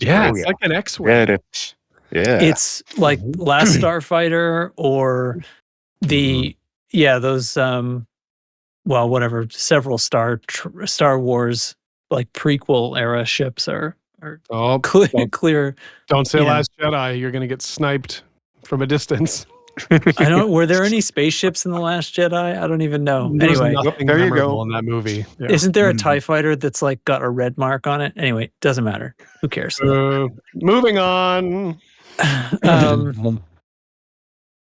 Yeah, Oh, it's yeah. like an X-wing. Yeah, it is. Yeah. It's like Last Starfighter or the those well, whatever, several Star Wars like prequel era ships are Oh, clear. don't say you know. Last Jedi. You're going to get sniped from a distance. I don't. Were there any spaceships in the Last Jedi? I don't even know. There's Anyway, nothing there you memorable go. in that movie. Yeah. isn't there a Mhm. TIE fighter that's like got a red mark on it? Anyway, doesn't matter. Who cares? Moving on. um,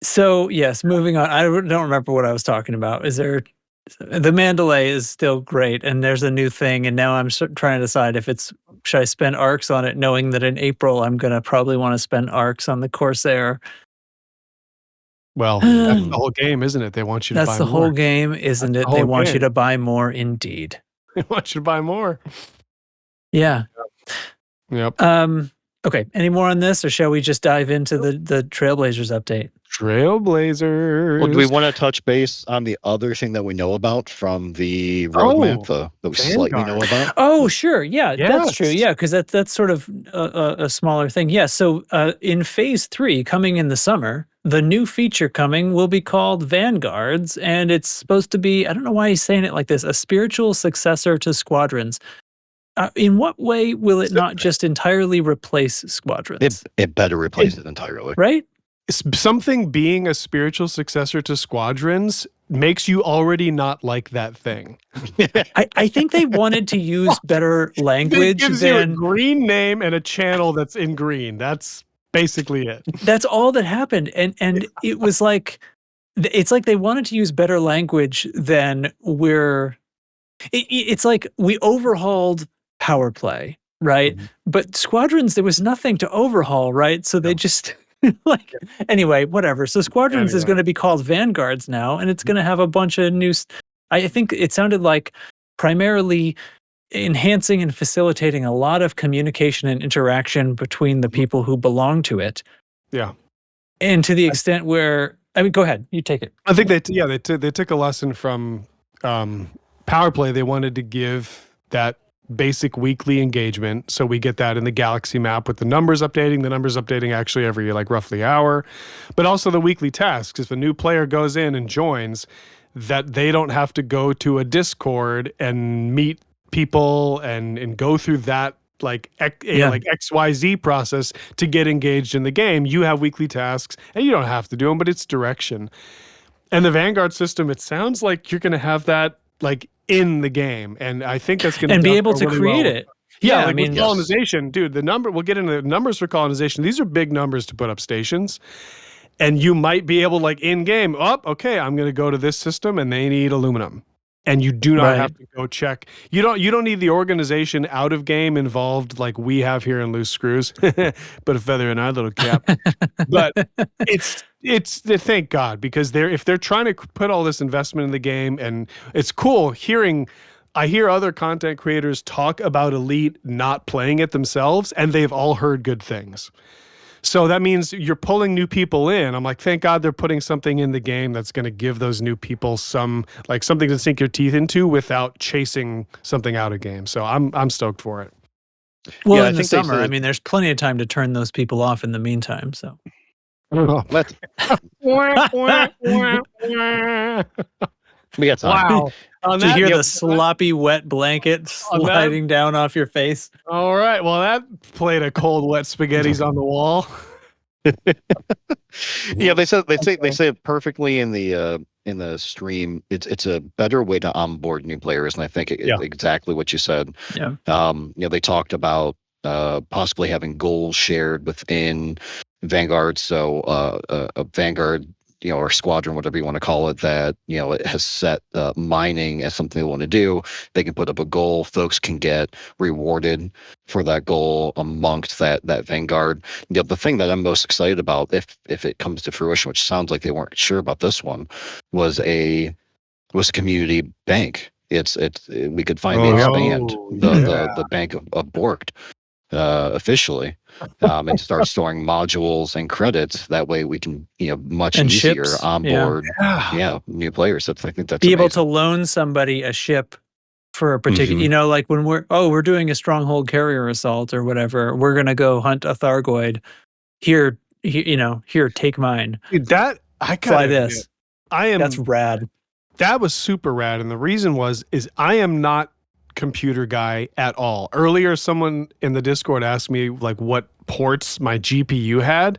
so yes, moving on. I don't remember what I was talking about. The Mandalay is still great, and there's a new thing, and now I'm trying to decide if should I spend arcs on it, knowing that in April I'm gonna probably want to spend arcs on the Corsair. Well, that's the whole game, isn't it? They want you to That's buy the more. whole game, isn't That's it? the They whole want you game. to buy more, indeed. They want you to buy more. Yeah. Yep. Okay. Any more on this, or shall we just dive into the Trailblazers update? Trailblazers. Well, do we want to touch base on the other thing that we know about from the roadmap that we slightly know about? Oh, sure. Yeah, that's true. Yes. Yeah, because that's sort of a smaller thing. Yeah. So in phase 3, coming in the summer, the new feature coming will be called Vanguards, and it's supposed to be, I don't know why he's saying it like this, a spiritual successor to Squadrons. In what way will it not just entirely replace Squadrons? It better replace it entirely. Right? Something being a spiritual successor to Squadrons makes you already not like that thing. I think they wanted to use better It language gives you a than green name and a channel that's in green. That's basically it. that's all that happened. And it was like, it's like they wanted to use better language than it's like we overhauled PowerPlay, right? Mhm. But Squadrons, there was nothing to overhaul, right? So they just like, anyway, whatever. So Squadrons is Anyway. going to be called Vanguards now, and it's going to have a bunch of new. I think it sounded like primarily enhancing and facilitating a lot of communication and interaction between the people who belong to it. Yeah. And to the extent where, I mean, go ahead, you take it. I think they took a lesson from PowerPlay. They wanted to give that basic weekly engagement, so we get that in the galaxy map with the numbers updating actually every like roughly hour, but also the weekly tasks. If a new player goes in and joins, that they don't have to go to a Discord and meet people and go through that like XYZ process to get engaged in the game. You have weekly tasks and you don't have to do them, but it's direction. And the Vanguard system, it sounds like you're going to have that like in the game, and I think that's going to be able to create it. Yeah, Yeah, like I mean, with colonization, dude. We'll get into the numbers for colonization. These are big numbers to put up stations, and you might be able, like in game, okay, I'm going to go to this system, and they need aluminum, and you do not Right. have to go check. You don't need the organization out of game involved like we have here in Loose Screws. Put a feather in our little cap. But it's thank God, because if they're trying to put all this investment in the game, and it's cool I hear other content creators talk about Elite not playing it themselves, and they've all heard good things. So that means you're pulling new people in. I'm like, thank God they're putting something in the game that's going to give those new people something to sink your teeth into without chasing something out of game. So I'm stoked for it. Well, Yeah, I in the think they summer, I said- mean, there's plenty of time to turn those people off in the meantime. So Let's, we got time. Wow. On did you that, hear yep. the sloppy, wet blanket On that- sliding down off your face? all right. Well, that played a cold, wet spaghettis on the wall. Yeah, they say it perfectly in the stream. It's a better way to onboard new players, and I think exactly what you said. Yeah. They talked about possibly having goals shared within Vanguard. So a Vanguard, or squadron, whatever you want to call it, that it has set mining as something they want to do. They can put up a goal. Folks can get rewarded for that goal amongst that Vanguard. The thing that I'm most excited about, if it comes to fruition, which sounds like they weren't sure about this one, was a community bank. We could finally expand the bank of Borked officially, and start storing modules and credits. That way we can much And easier ships, onboard new players. I think that's be able amazing. to loan somebody a ship for a particular, like when we're doing a stronghold carrier assault or whatever, we're gonna go hunt a Thargoid. Here, take mine. Dude, that I Fly gotta this. admit, That's rad. that was super rad, and the reason is I am not computer guy at all. Earlier, someone in the Discord asked me like what ports my GPU had.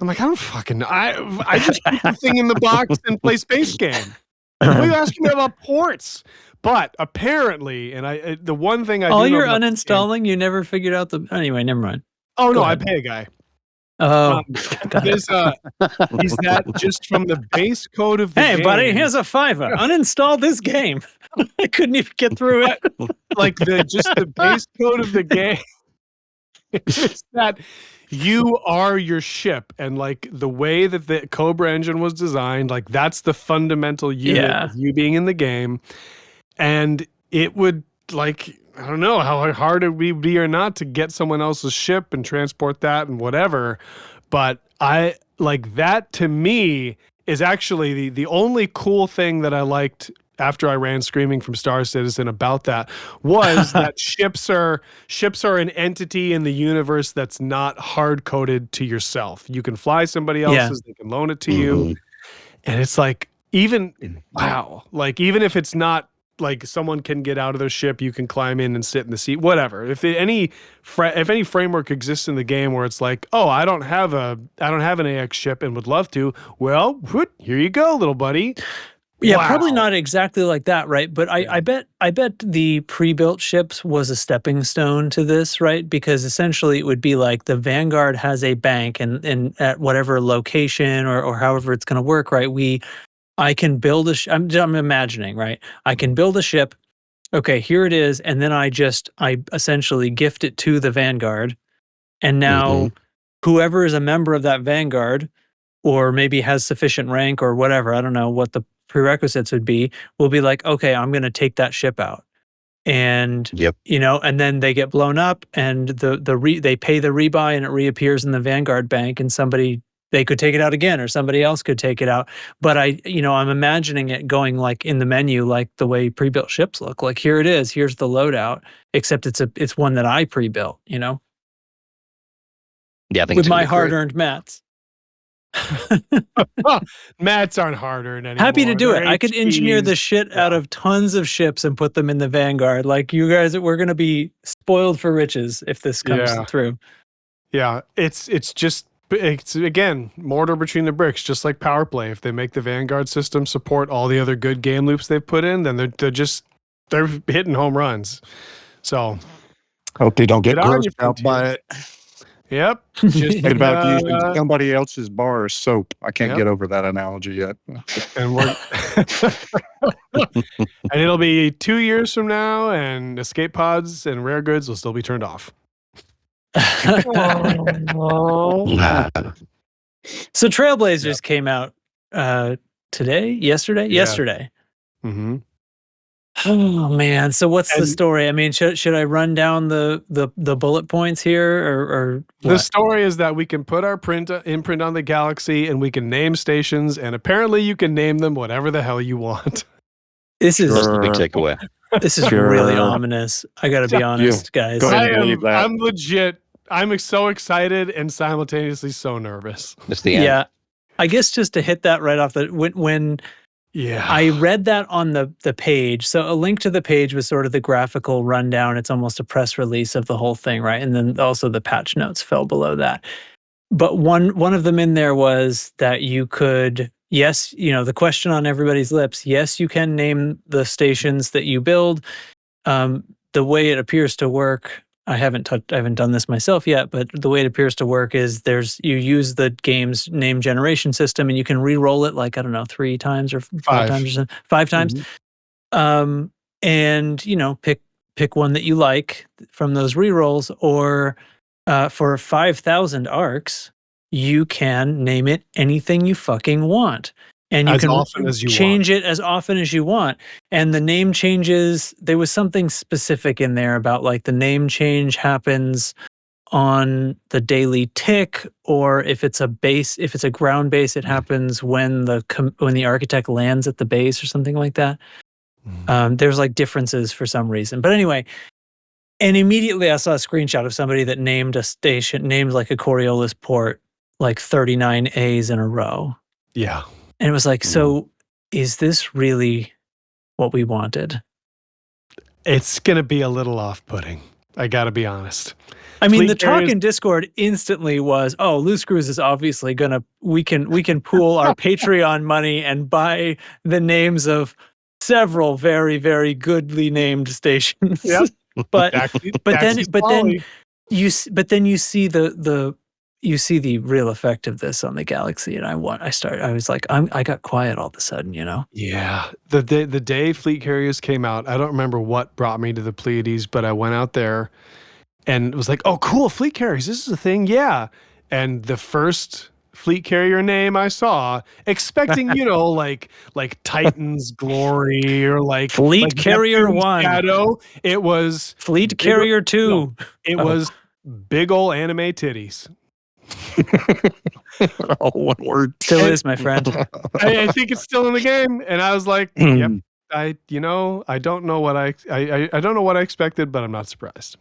I'm like, I don't fucking. I just put the thing in the box and play Space Game. What are you asking me about ports? But apparently, and the one thing I All do know you're about this game- uninstalling, you never figured out the. Anyway, never mind. Oh no, Go I ahead. pay a guy. Oh, Is that just from the base code of the game? hey, buddy, here's a $5. Uninstall this game. I couldn't even get through it. Like the base code of the game is that you are your ship, and like the way that the Cobra engine was designed, like that's the fundamental unit of you being in the game. And it would, like, I don't know how hard it would be or not to get someone else's ship and transport that and whatever, but I like that. To me is actually the only cool thing that I liked after I ran Screaming from Star Citizen about that was that ships are an entity in the universe that's not hard coded to yourself. You can fly somebody else's, they can loan it to you. And it's like, even if it's not like someone can get out of their ship, you can climb in and sit in the seat, whatever. If any framework exists in the game where it's like, oh, I don't have an AX ship and would love to, well, here you go, little buddy. Yeah, probably not exactly like that, right? But I bet the pre-built ships was a stepping stone to this, right? Because essentially it would be like the Vanguard has a bank, and at whatever location or however it's going to work, right? I can build I'm imagining, right? I can build a ship. Okay, here it is, and then I essentially gift it to the Vanguard, and now whoever is a member of that Vanguard, or maybe has sufficient rank or whatever, I don't know what the prerequisites would be, will be like, okay, I'm going to take that ship out. And, and then they get blown up, and they pay the rebuy, and it reappears in the Vanguard bank, and they could take it out again, or somebody else could take it out. But I'm imagining it going like in the menu, like the way pre-built ships look. Like, here it is, here's the loadout, except it's one that I pre-built, Yeah, I think with my hard-earned mats. Mats aren't hard-earned anymore. Happy to do They're it. I could engineer the shit out of tons of ships and put them in the Vanguard. Like, you guys, we're going to be spoiled for riches if this comes through. Yeah, it's again, mortar between the bricks, just like PowerPlay. If they make the Vanguard system support all the other good game loops they've put in, then they're hitting home runs. So hope they don't get Good on grossed you, out Frontier. by it. Yep. Just thinking about using somebody else's bar as soap. I can't Yep. get over that analogy yet. And we're and it'll be 2 years from now, and escape pods and rare goods will still be turned off. So Trailblazers came out yesterday. Yeah. Yesterday. Mm-hmm. Oh man! So what's the And- story? I mean, should I run down the bullet points here, or The what? story is that we can put our imprint on the galaxy, and we can name stations, and apparently you can name them whatever the hell you want. This is That's the big takeaway. this is Sure. really ominous. I got to be honest, guys. Go ahead. Believe that. I'm legit. I'm so excited and simultaneously so nervous. It's the end. Yeah, I guess just to hit that right off the when Yeah. I read that on the page. So a link to the page was sort of the graphical rundown. It's almost a press release of the whole thing, right? And then also the patch notes fell below that. But one of them in there was that you could, yes, the question on everybody's lips, yes, you can name the stations that you build. The way it appears to work, I haven't done this myself yet, but the way it appears to work is you use the game's name generation system and you can re-roll it like, I don't know, 3 times or 5 times or something, 5 times. And pick one that you like from those re-rolls, or for 5,000 arcs, you can name it anything you fucking want. And you As can often as you change it as often as you want. And the name changes, there was something specific in there about like the name change happens on the daily tick, or if it's a ground base, it happens when the architect lands at the base or something like that. There's like differences for some reason. But anyway, and immediately I saw a screenshot of somebody that named a station, named like a Coriolis port, like 39 A's in a row. Yeah. And it was like, so is this really what we wanted? It's going to be a little off-putting. I got to be honest. I mean, Fleet the talk carriers- in Discord instantly was, "Oh, Loose Screws is obviously we can pool our Patreon money and buy the names of several very, very goodly named stations." Yep. but Taxi's folly. you see you see the real effect of this on the galaxy, and I was like, I got quiet all of a sudden, Yeah. The day fleet carriers came out, I don't remember what brought me to the Pleiades, but I went out there and it was like, oh, cool, fleet carriers. This is a thing. Yeah. And the first fleet carrier name I saw, expecting, like Titan's Glory or like Fleet like Carrier Neptune's 1. Shadow. It was Fleet Carrier 2. It was big ol' anime titties. Oh, one word. Still is, my friend. I think it's still in the game, and I was like, "Yep." I don't know what I don't know what I expected, but I'm not surprised.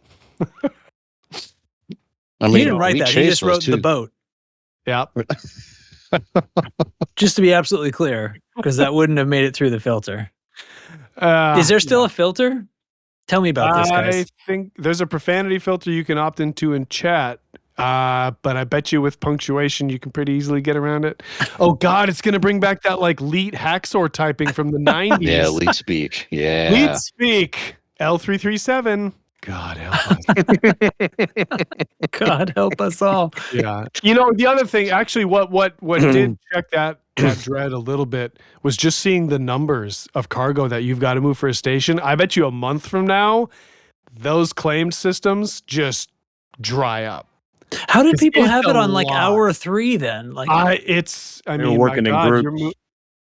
I mean, He didn't write Elite that. He Chase just was wrote the too. boat. Yeah, Just to be absolutely clear, because that wouldn't have made it through the filter. Is there still a filter? Tell me about this, I guys. think there's a profanity filter you can opt into in chat, but I bet you with punctuation you can pretty easily get around it. Oh God, it's gonna bring back that like leet hacksaw typing from the 90s. Yeah, Elite Speak. Yeah. Leet speak L337. God help us. God help us all. Yeah. The other thing, actually, what did check that dread a little bit was just seeing the numbers of cargo that you've got to move for a station. I bet you a month from now, those claimed systems just dry up. How did people It's have a it on like lot. hour 3 then? Like, working in groups.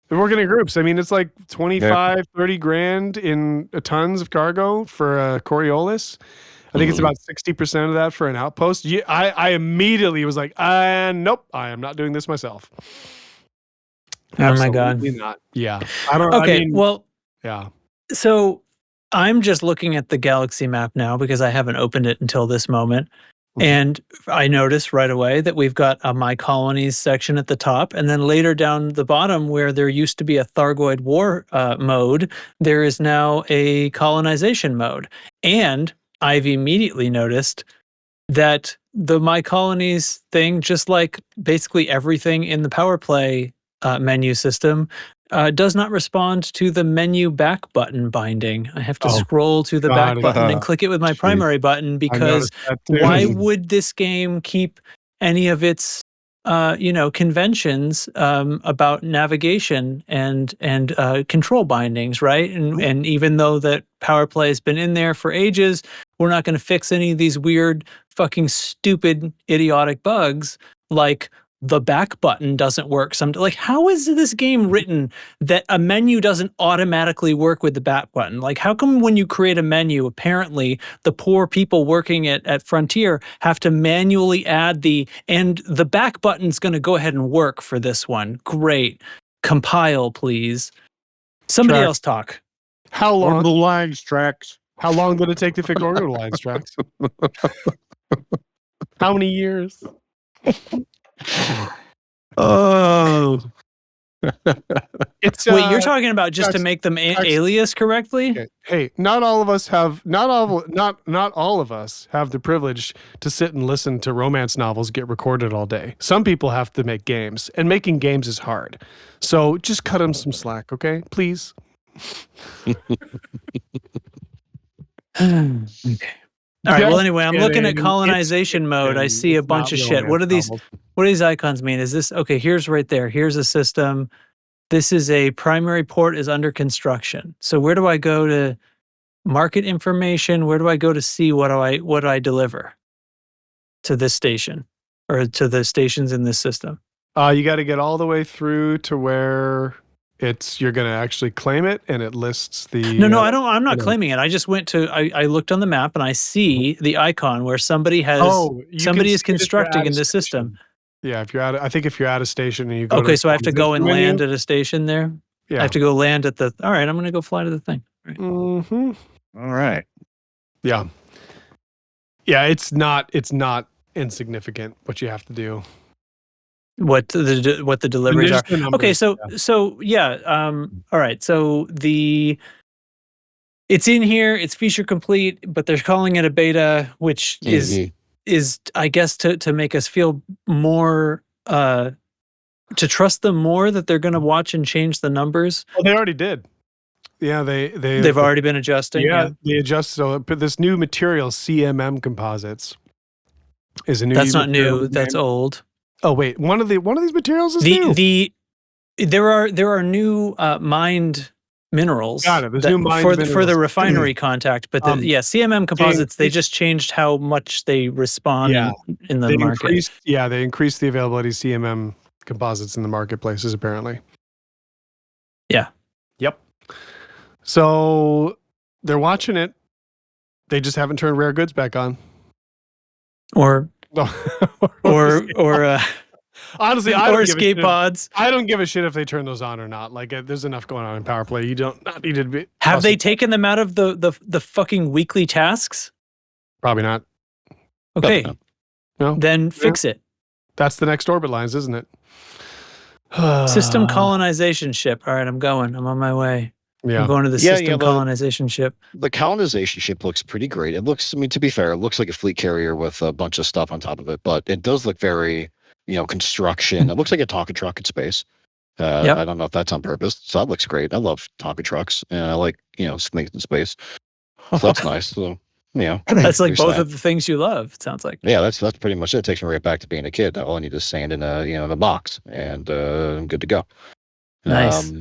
They're working in groups. I mean, it's like 25, 30 grand in tons of cargo for a Coriolis. I think it's about 60% of that for an outpost. Yeah, I immediately was like, nope, I am not doing this myself. Oh my God. Absolutely not. Yeah. I don't. okay, I mean, well, yeah. so I'm just looking at the galaxy map now because I haven't opened it until this moment. And I noticed right away that we've got a My Colonies section at the top. And then later down the bottom, where there used to be a Thargoid War mode, there is now a colonization mode. And I've immediately noticed that the My Colonies thing, just like basically everything in the PowerPlay menu system, does not respond to the menu back button binding. I have to scroll to the back God, button and click it with my primary button, because why would this game keep any of its conventions about navigation and control bindings, right? And even though that PowerPlay has been in there for ages, we're not going to fix any of these weird, fucking stupid, idiotic bugs like the back button doesn't work. Like, how is this game written that a menu doesn't automatically work with the back button? Like, how come when you create a menu, apparently the poor people working at Frontier have to manually add and the back button's going to go ahead and work for this one. Great. Compile, please. Somebody else talk. How long? Orbital lines, tracks. How long did it take to fix orbital lines, Trax? How many years? Oh, It's Wait, you're talking about just to Trax- make them Trax- alias correctly? Okay. Hey, not all of us have not all of us have the privilege to sit and listen to romance novels get recorded all day. Some people have to make games, and making games is hard. So just cut them some slack, okay? Please. Okay. All right. Well, Just anyway, I'm looking at kidding. colonization It's mode. I kidding. see a It's bunch not of shit. What are romance these? novels. What do these icons mean? Is this okay? Here's right there. Here's a system. This is a primary port is under construction. So where do I go to market information? Where do I go to see what do I deliver to this station or to the stations in this system? You got to get all the way through to where you're going to actually claim it, and it lists the. No, I don't. I'm not know. claiming it. I just went to. I looked on the map and I see the icon where somebody has. You somebody can is see it if you're constructing at a in this station. system. Yeah, if you're at, I think if you're at a station and you go. Okay, to so I have to go and menu, land at a station there. Yeah. I have to go land at the. All right, I'm gonna go fly to the thing. Right. Mm-hmm. all right. Yeah. Yeah, it's not insignificant what you have to do. What the deliveries are. There's the numbers, Okay, so yeah. all right, so it's in here. It's feature complete, but they're calling it a beta, which is I guess to make us feel more to trust them more that they're going to watch and change the numbers. Well, they already did. Yeah, They've already been adjusting. Yeah, they adjust. So this new material, CMM composites, is a new. That's not material new. That's name. old. Oh wait, one of these materials is new. There are new mined minerals. Got it. There's new mined for the minerals. refinery contact, but CMM composites they just changed how much they respond in the market. They increased the availability of CMM composites in the marketplaces apparently. Yeah. Yep. So they're watching it. They just haven't turned rare goods back on. Or honestly, or escape pods. I don't give a shit if they turn those on or not. Like, there's enough going on in PowerPlay. You don't not need to be. Have they taken them out of the fucking weekly tasks? Probably not. Okay. No. Then fix it. That's the next orbit lines, isn't it? System colonization ship. All right, I'm going. I'm on my way. Yeah. I'm going to the system colonization ship. The colonization ship looks pretty great. It looks, I mean, to be fair, it looks like a fleet carrier with a bunch of stuff on top of it, but it does look very, construction. It looks like a Tonka truck in space. I don't know if that's on purpose. So that looks great. I love Tonka trucks, and I like, things in space. So that's nice. So, that's like both of the things you love. It sounds like. Yeah, that's pretty much it. It takes me right back to being a kid. All I need is sand in a box, and I'm good to go. Nice.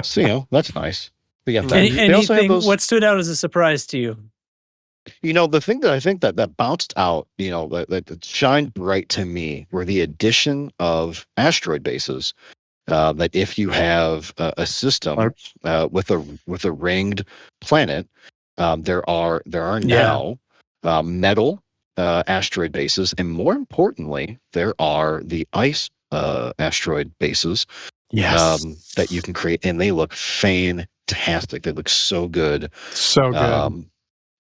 So that's nice. But yeah, what stood out as a surprise to you? The thing that I think that bounced out, that shined bright to me were the addition of asteroid bases. That if you have a system with a ringed planet, there are now metal asteroid bases, and more importantly, there are the ice asteroid bases. Yes. That you can create, and they look fantastic. They look so good. So good.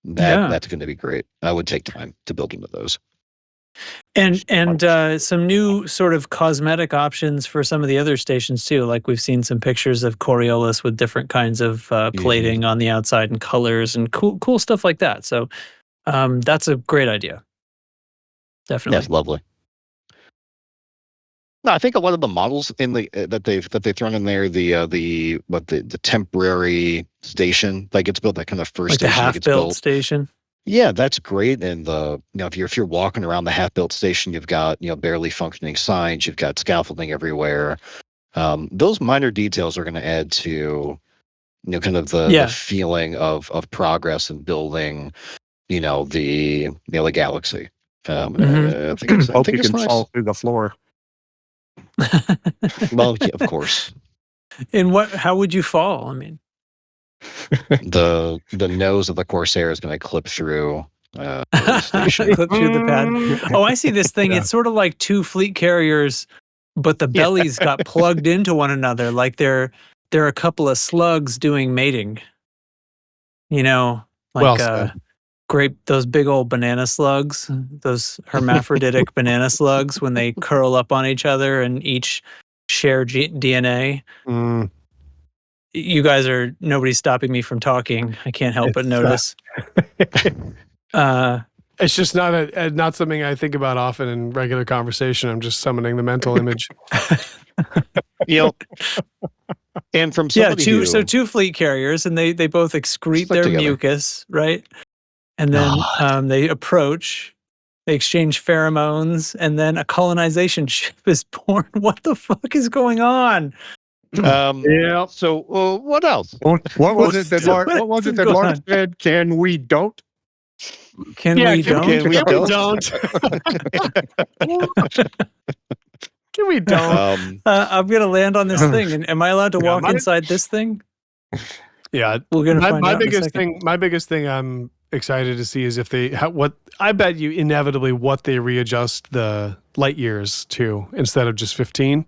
That's going to be great. I would take time to build into those. And some new sort of cosmetic options for some of the other stations too. Like we've seen some pictures of Coriolis with different kinds of plating on the outside and colors and cool stuff like that. So that's a great idea. Definitely. That's lovely. No, I think a lot of the models in the that they've thrown in there, the temporary station that gets built, that kind of first like station the half-built station. Yeah, that's great. And if you're walking around the half-built station, you've got barely functioning signs, you've got scaffolding everywhere. Those minor details are going to add to kind of the feeling of progress and building the galaxy. I think it's, I Hope think you it's can nice. fall through the floor. Well, yeah, of course. And how would you fall? I mean, The nose of the Corsair is going to clip through the station. clip through the pad. Oh, I see this thing. Yeah. It's sort of like two fleet carriers, but the bellies got plugged into one another. Like they're a couple of slugs doing mating. You know, Well like said. those big old banana slugs, those hermaphroditic banana slugs when they curl up on each other and each share DNA. Mm, You guys nobody's stopping me from talking. I can't help but It's, notice. it's just not something I think about often in regular conversation. I'm just summoning the mental image. You know, and from Yeah, somebody two fleet carriers, and they both excrete Stick their together. mucus, right? And then they approach, they exchange pheromones, and then a colonization ship is born. What the fuck is going on? Yeah. So what else? What was it that Mark? What What was it is that going Mark on? said? Can we don't? Can Yeah, we can don't? Can we don't? don't? Can we don't? I'm gonna land on this thing, and am I allowed to Yeah, walk inside this thing? Yeah, We're gonna find my out in a biggest second. thing. My biggest thing I'm excited to see is if they what I bet you inevitably what they readjust the light years to instead of just 15.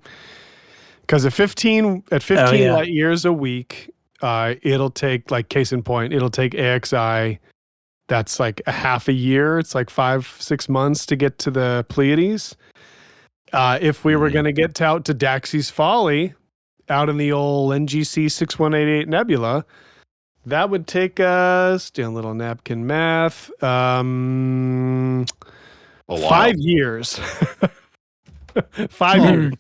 Because at 15 yeah. light years a week, it'll take, like, case in point, it'll take AXI. That's like a half a year. It's like 5-6 months to get to the Pleiades. If we were going to get out to Daxy's Folly, out in the old NGC 6188 Nebula, that would take us, doing a little napkin math, A while. 5 years. 5 Hmm. years.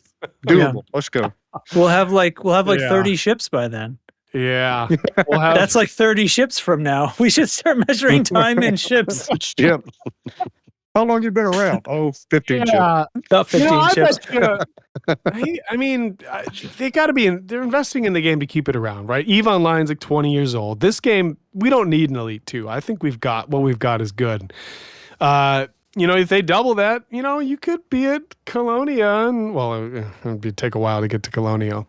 Doable. Let's go. We'll have like Yeah. 30 ships by then. Yeah. We'll have, That's like 30 ships from now. We should start measuring time in ships. Yep. How long you been around? Oh, 15 ships. yeah. About 15 I ships. bet you, I mean, they got to be they're investing in the game to keep it around, right? EVE Online's like 20 years old. This game, we don't need an Elite 2. I think we've got what we've got is good. If they double that, you could be at Colonia, and well, it'd take a while to get to Colonia.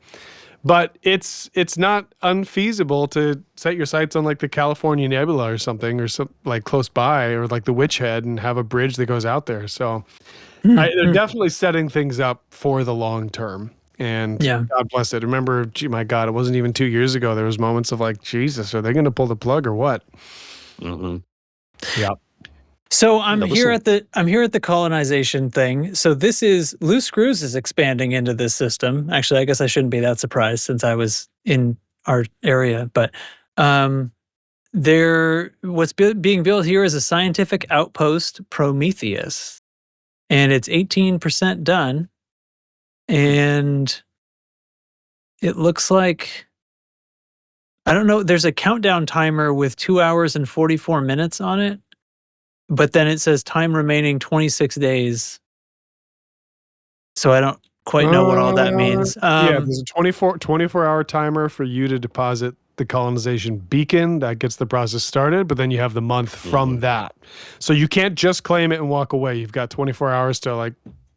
But it's not unfeasible to set your sights on like the California Nebula or something, or some like close by, or like the Witch Head, and have a bridge that goes out there. So they're definitely setting things up for the long term. And Yeah. God bless it. Remember, my God, it wasn't even 2 years ago. There was moments of like, Jesus, are they going to pull the plug or what? Mm-hmm. Yeah. So I'm No, here at the colonization thing. So this is Loose Screws is expanding into this system. Actually, I guess I shouldn't be that surprised since I was in our area. But what's being built here is a scientific outpost, Prometheus, and it's 18% done. And it looks like, I don't know. There's a countdown timer with 2 hours and 44 minutes on it. But then it says time remaining 26 days. So I don't quite know what all that means. There's a 24-hour timer for you to deposit the colonization beacon. That gets the process started, but then you have the month from that. So you can't just claim it and walk away. You've got 24 hours to like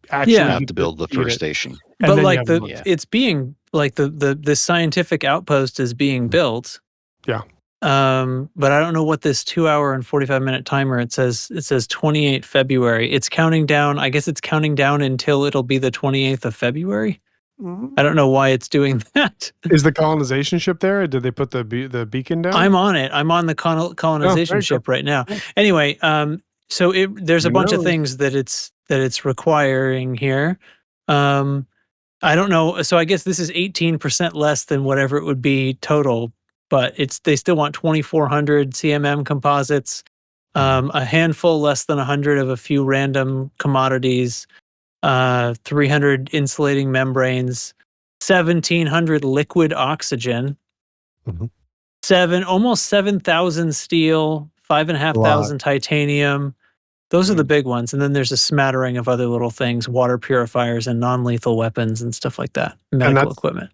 actually Yeah. Have to build the eat first it. station. And But then you like have the month. it's being like the scientific outpost is being built. Yeah. But I don't know what this 2 hour and 45-minute timer, it says 28 February. It's counting down. I guess it's counting down until it'll be the 28th of February. I don't know why it's doing that. Is the colonization ship there? Did they put the beacon down? I'm on it. I'm on the colonization you ship right now. Anyway, so there's a Who bunch of knows? things that it's requiring here. I don't know. So I guess this is 18% less than whatever it would be total, but they still want 2,400 CMM composites, a handful less than 100 of a few random commodities, 300 insulating membranes, 1,700 liquid oxygen, almost 7,000 steel, 5,500 titanium. Those are the big ones. And then there's a smattering of other little things, water purifiers and non-lethal weapons and stuff like that, medical equipment.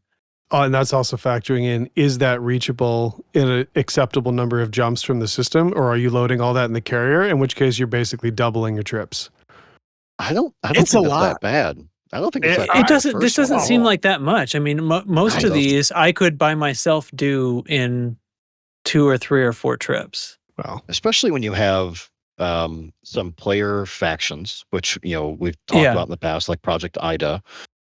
Oh, and that's also factoring in, is that reachable in an acceptable number of jumps from the system, or are you loading all that in the carrier, in which case you're basically doubling your trips? I don't It's think a that's lot. that bad. I don't think it's that It bad. doesn't. This First doesn't one. seem like that much. I mean, most I of don't. these I could by myself do in 2 or 3 or 4 trips. Well, Especially when you have some player factions, which we've talked Yeah. about in the past, like Project Ida,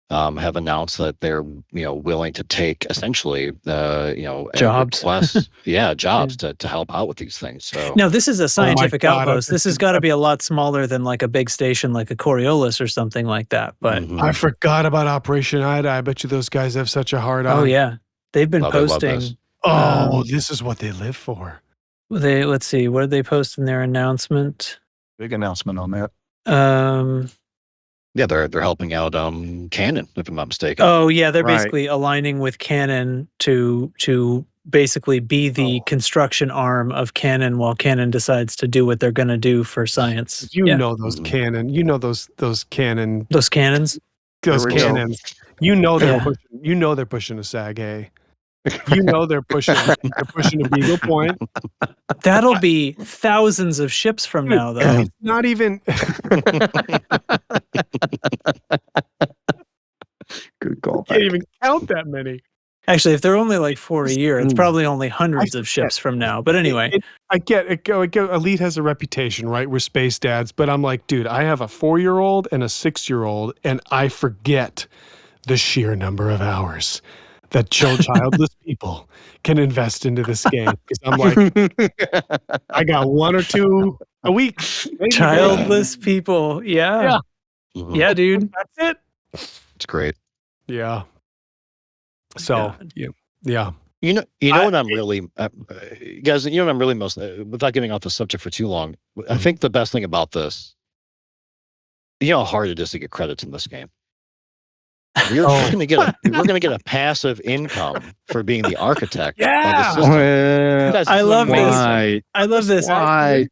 have announced that they're willing to take essentially Jobs. requests, jobs to help out with these things. So Now, this is a scientific God, outpost. This has got to be a lot smaller than like a big station like a Coriolis or something like that. But mhm. I forgot about Operation Ida. I bet you those guys have such a hard on. oh yeah, they've been Oh, they love this. posting. Oh, this is what they live for. Let's see, what did they post in their announcement? Big announcement on that. Yeah, they're helping out Canon, if I'm not mistaken. Oh yeah, they're Right. basically aligning with Canon to basically be the construction arm of Canon while Canon decides to do what they're going to do for science. You Yeah. know those Mhm. cannon. You know those cannon. Those cannons. Those There we go. cannons. You know they're Yeah. pushing. You know they're pushing a Sag A. You know they're pushing. They're pushing a Beagle Point. That'll be thousands of ships from Dude, now, though. It's not even. Good call. Can't even count that many. Actually, if they're only like 4 a year, it's probably only hundreds of forget. ships from now. But anyway, I get it. Elite has a reputation, right? We're space dads, but I'm like, dude, I have a 4-year-old and a 6-year-old, and I forget the sheer number of hours that childless people can invest into this game. Because I'm like, I got 1 or 2 a week. Maybe. childless people. Yeah. Mhm. Yeah, dude. That's it. It's great. Yeah. So yeah. You know what I'm really, guys. You know what I'm really most, without getting off the subject for too long. I think the best thing about this, you know how hard it is to get credits in this game. We're gonna get a passive income for being the architect of the system. Well, I love this. why? I love this. Why?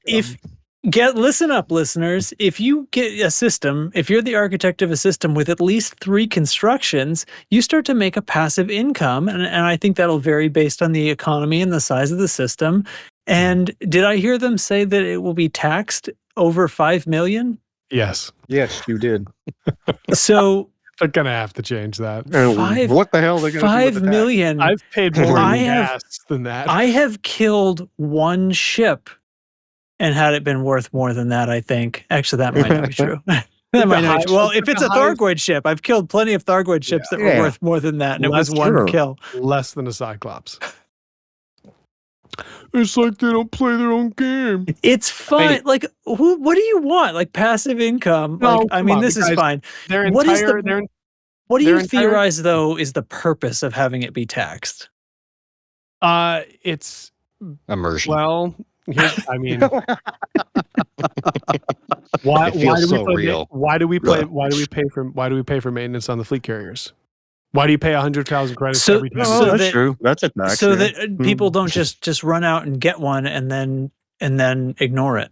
Listen up, listeners. If you get a system, if you're the architect of a system with at least 3 constructions, you start to make a passive income. And I think that'll vary based on the economy and the size of the system. And did I hear them say that it will be taxed over 5 million? Yes. Yes, you did. So They're gonna have to change that. And what the hell are they going to do with 5 the tax? million. I've paid more I in have- gas than that. I have killed 1 ship and had it been worth more than that, I think. Actually, that might not be true. That might not be true. Well, if it's a Thargoid ship, I've killed plenty of Thargoid ships that were Yeah. worth more than that, and it was That's 1 true. kill. Less than a Cyclops. It's like they don't play their own game. It's fun. Like, what do you want? Like passive income? No, Like, I come mean, on, this is guys. fine. Their What is entire, the- their, What do their you entire- theorize, though, is the purpose of having it be taxed? it's Immersion. well. I mean, why It feels do we so play? real. Why do we pay for maintenance on the fleet carriers? Why do you pay 100,000 credits So- every time? so Oh, that's that- true. That's a tax. So yeah. that people don't just run out and get one and then ignore it.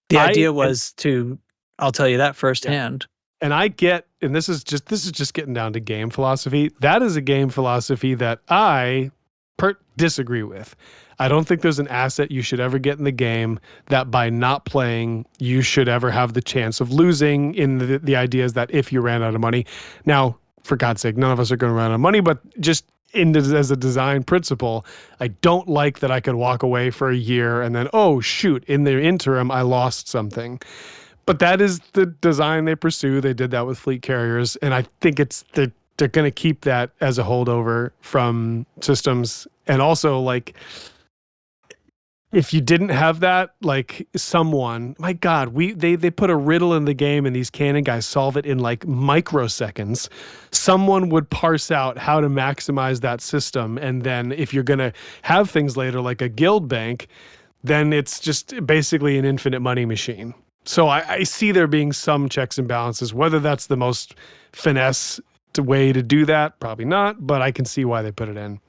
The idea was to, I'll tell you that firsthand. And I get, and this is just getting down to game philosophy. That is a game philosophy that I disagree with. I don't think there's an asset you should ever get in the game that by not playing, you should ever have the chance of losing. In the idea is that if you ran out of money. Now, for God's sake, none of us are going to run out of money, but just as a design principle, I don't like that I could walk away for a year and then, oh, shoot, in the interim, I lost something. But that is the design they pursue. They did that with fleet carriers. And I think they're going to keep that as a holdover from systems. And also, like, if you didn't have that, like someone, my God, they put a riddle in the game and these cannon guys solve it in like microseconds. Someone would parse out how to maximize that system. And then if you're going to have things later like a guild bank, then it's just basically an infinite money machine. So I see there being some checks and balances. Whether that's the most finesse way to do that, probably not, but I can see why they put it in.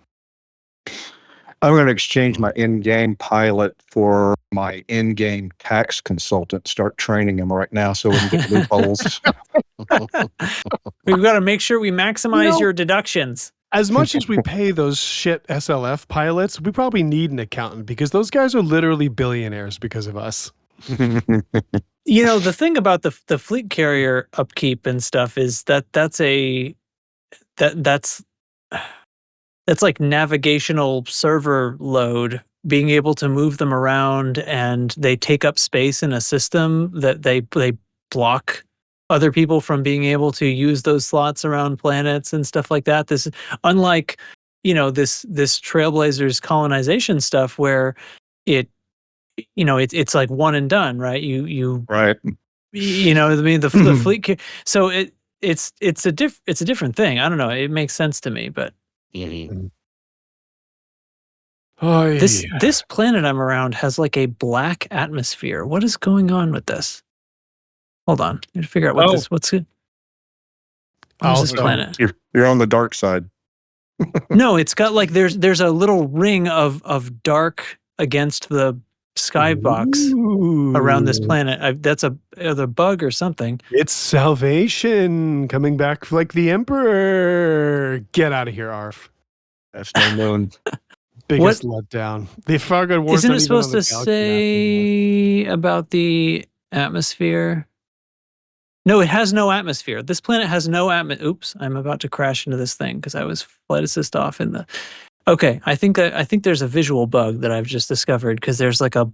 I'm going to exchange my in-game pilot for my in-game tax consultant. Start training him right now so we can get loopholes. We've got to make sure we maximize your deductions. As much as we pay those shit SLF pilots, we probably need an accountant because those guys are literally billionaires because of us. The thing about the fleet carrier upkeep and stuff is that's like navigational server load, being able to move them around, and they take up space in a system that they block other people from being able to use those slots around planets and stuff like that. This, unlike this Trailblazers colonization stuff where it's like one and done, right? You Right. I mean the fleet. So it's a different thing. I don't know. It makes sense to me, but this planet I'm around has like a black atmosphere. What is going on with this? Hold on, I need to figure out what's it. Where's this planet? You're on the dark side. No, it's got like there's a little ring of dark against the skybox around this planet. That's a bug or something. It's salvation coming back like the Emperor. Get out of here, Arf. That's no moon. Biggest letdown. The Fargo Wars. Isn't it supposed to say about the atmosphere? No, it has no atmosphere. This planet has no atmosphere. Oops, I'm about to crash into this thing because I was flight assist off in the. Okay, I think there's a visual bug that I've just discovered because there's like a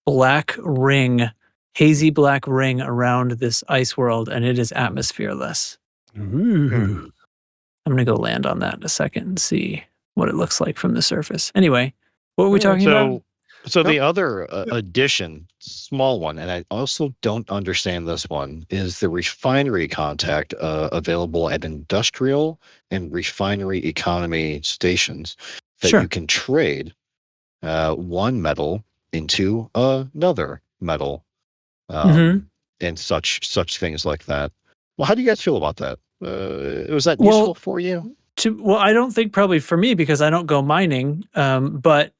black ring, hazy black ring around this ice world, and it is atmosphereless. Ooh. I'm gonna go land on that in a second and see what it looks like from the surface. Anyway, what were we talking about? So the other addition, small one, and I also don't understand this one, is the refinery contact available at industrial and refinery economy stations that you can trade one metal into another metal, and such things like that. Well, how do you guys feel about that? Was that useful for you? Well, I don't think probably for me because I don't go mining, but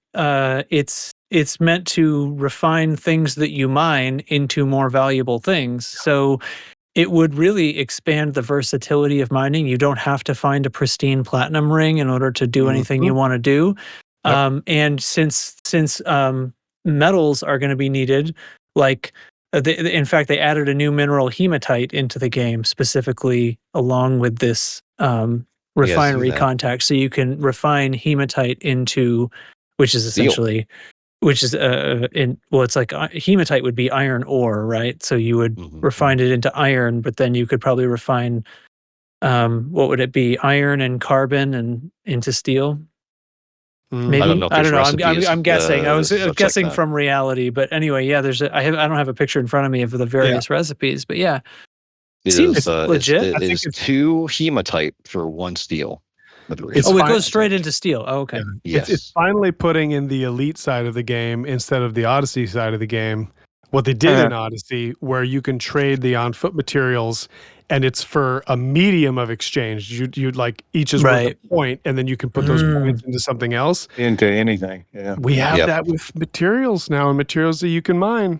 it's meant to refine things that you mine into more valuable things. So it would really expand the versatility of mining. You don't have to find a pristine platinum ring in order to do anything you want to do. And since metals are going to be needed, like in fact, they added a new mineral hematite into the game specifically along with this refinery contact. So you can refine hematite into, which is essentially, it's like hematite would be iron ore, right? So you would refine it into iron, but then you could probably refine, what would it be? Iron and carbon and into steel. Maybe I don't know. I'm guessing. I was guessing from reality, but anyway, yeah. I don't have a picture in front of me of the various recipes, but yeah, it seems legit. It is 2 hematite for 1 steel. It goes straight into steel. Oh, okay. Yeah. Yes. It's finally putting in the elite side of the game instead of the Odyssey side of the game. What they did in Odyssey, where you can trade the on-foot materials, and it's for a medium of exchange. You'd like each is worth a point, and then you can put those points into something else. Into anything. Yeah. We have that with materials now, and materials that you can mine.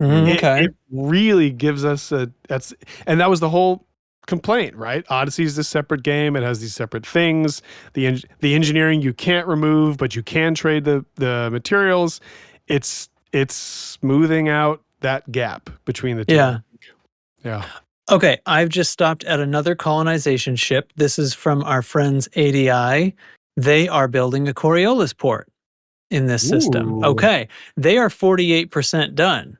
It really gives us and that was the whole complaint, right? Odyssey is a separate game. It has these separate things. The engineering you can't remove, but you can trade the materials. It's smoothing out that gap between the two. Yeah. Okay, I've just stopped at another colonization ship. This is from our friends ADI. They are building a Coriolis port in this system. Okay, they are 48% done.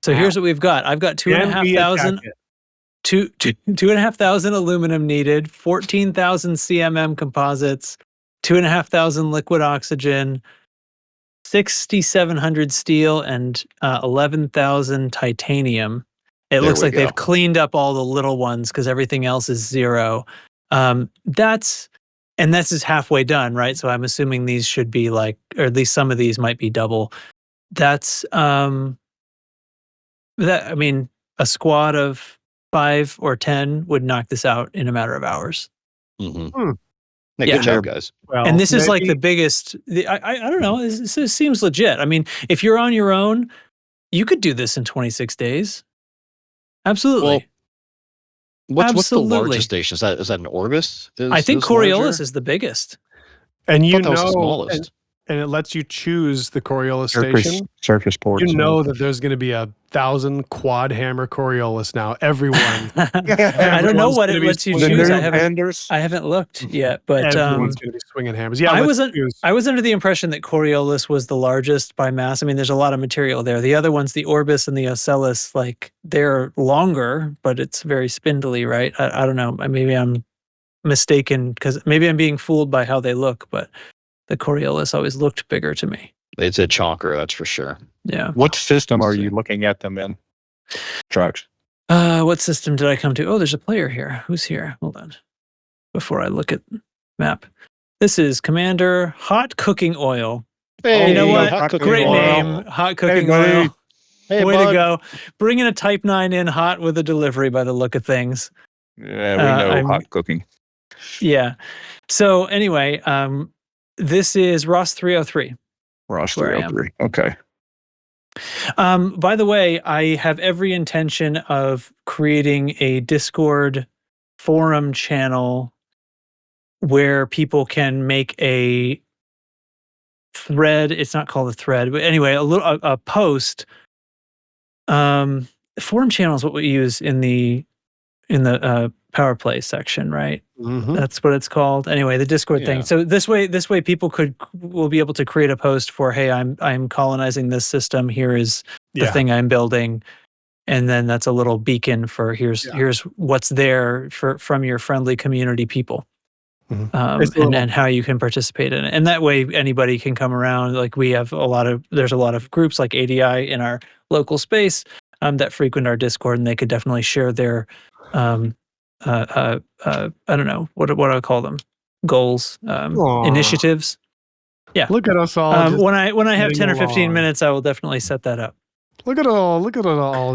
So here's what we've got. I've got 2,500 aluminum needed, 14,000 CMM composites, 2,500 liquid oxygen, 6,700 steel, and 11,000 titanium. It looks like they've cleaned up all the little ones because everything else is 0. This is halfway done, right? So I'm assuming these should be like, or at least some of these might be double. That's a squad of 5 or 10 would knock this out in a matter of hours. Good job, guys. Well, and this is like the biggest. I don't know. This seems legit. I mean, if you're on your own, you could do this in 26 days. Absolutely. Well, what's the largest station? Is that an Orbis? I think Coriolis is the biggest. And that was the smallest. and it lets you choose the Coriolis Circus, station. circus ports. You know that there's going to be 1,000 quad hammer Coriolis now. Everyone. I don't know Everyone's what gonna it be lets you swinging choose. hammers. I haven't looked yet, but Everyone's going to be swinging hammers. Yeah, I let's wasn't. choose. I was under the impression that Coriolis was the largest by mass. I mean, there's a lot of material there. The other ones, the Orbis and the Ocellus, like they're longer, but it's very spindly, right? I don't know. Maybe I'm mistaken because maybe I'm being fooled by how they look, but the Coriolis always looked bigger to me. It's a chonker, that's for sure. Yeah. What system are you looking at them in? Trucks. What system did I come to? Oh, there's a player here. Who's here? Hold on. Before I look at map. This is Commander Hot Cooking Oil. Hey, you know what? Hot Cooking Great Oil. name. Hot Cooking buddy. Oil. Hey, Way bud. to go. Bringing a Type 9 in hot with a delivery by the look of things. Yeah, we know I'm- hot cooking. Yeah. So anyway, this is Ross 303. Ross where I am. 303. Okay. By the way, I have every intention of creating a Discord forum channel where people can make a thread. It's not called a thread, but anyway, a post. Forum channel is what we use in the PowerPlay section, right? Mhm. That's what it's called. Anyway, the Discord Yeah. thing. So this way people will be able to create a post for, hey, I'm colonizing this system. Here is the Yeah. thing I'm building. And then that's a little beacon for here's what's there from your friendly community people. Mhm. It's a little- And how you can participate in it. And that way anybody can come around. Like we have there's a lot of groups like ADI in our local space that frequent our Discord, and they could definitely share their I don't know what do I call them, goals, Aw. initiatives. Yeah. Look at us all. just When I have getting 10 or 15 along. minutes, I will definitely set that up. Look at all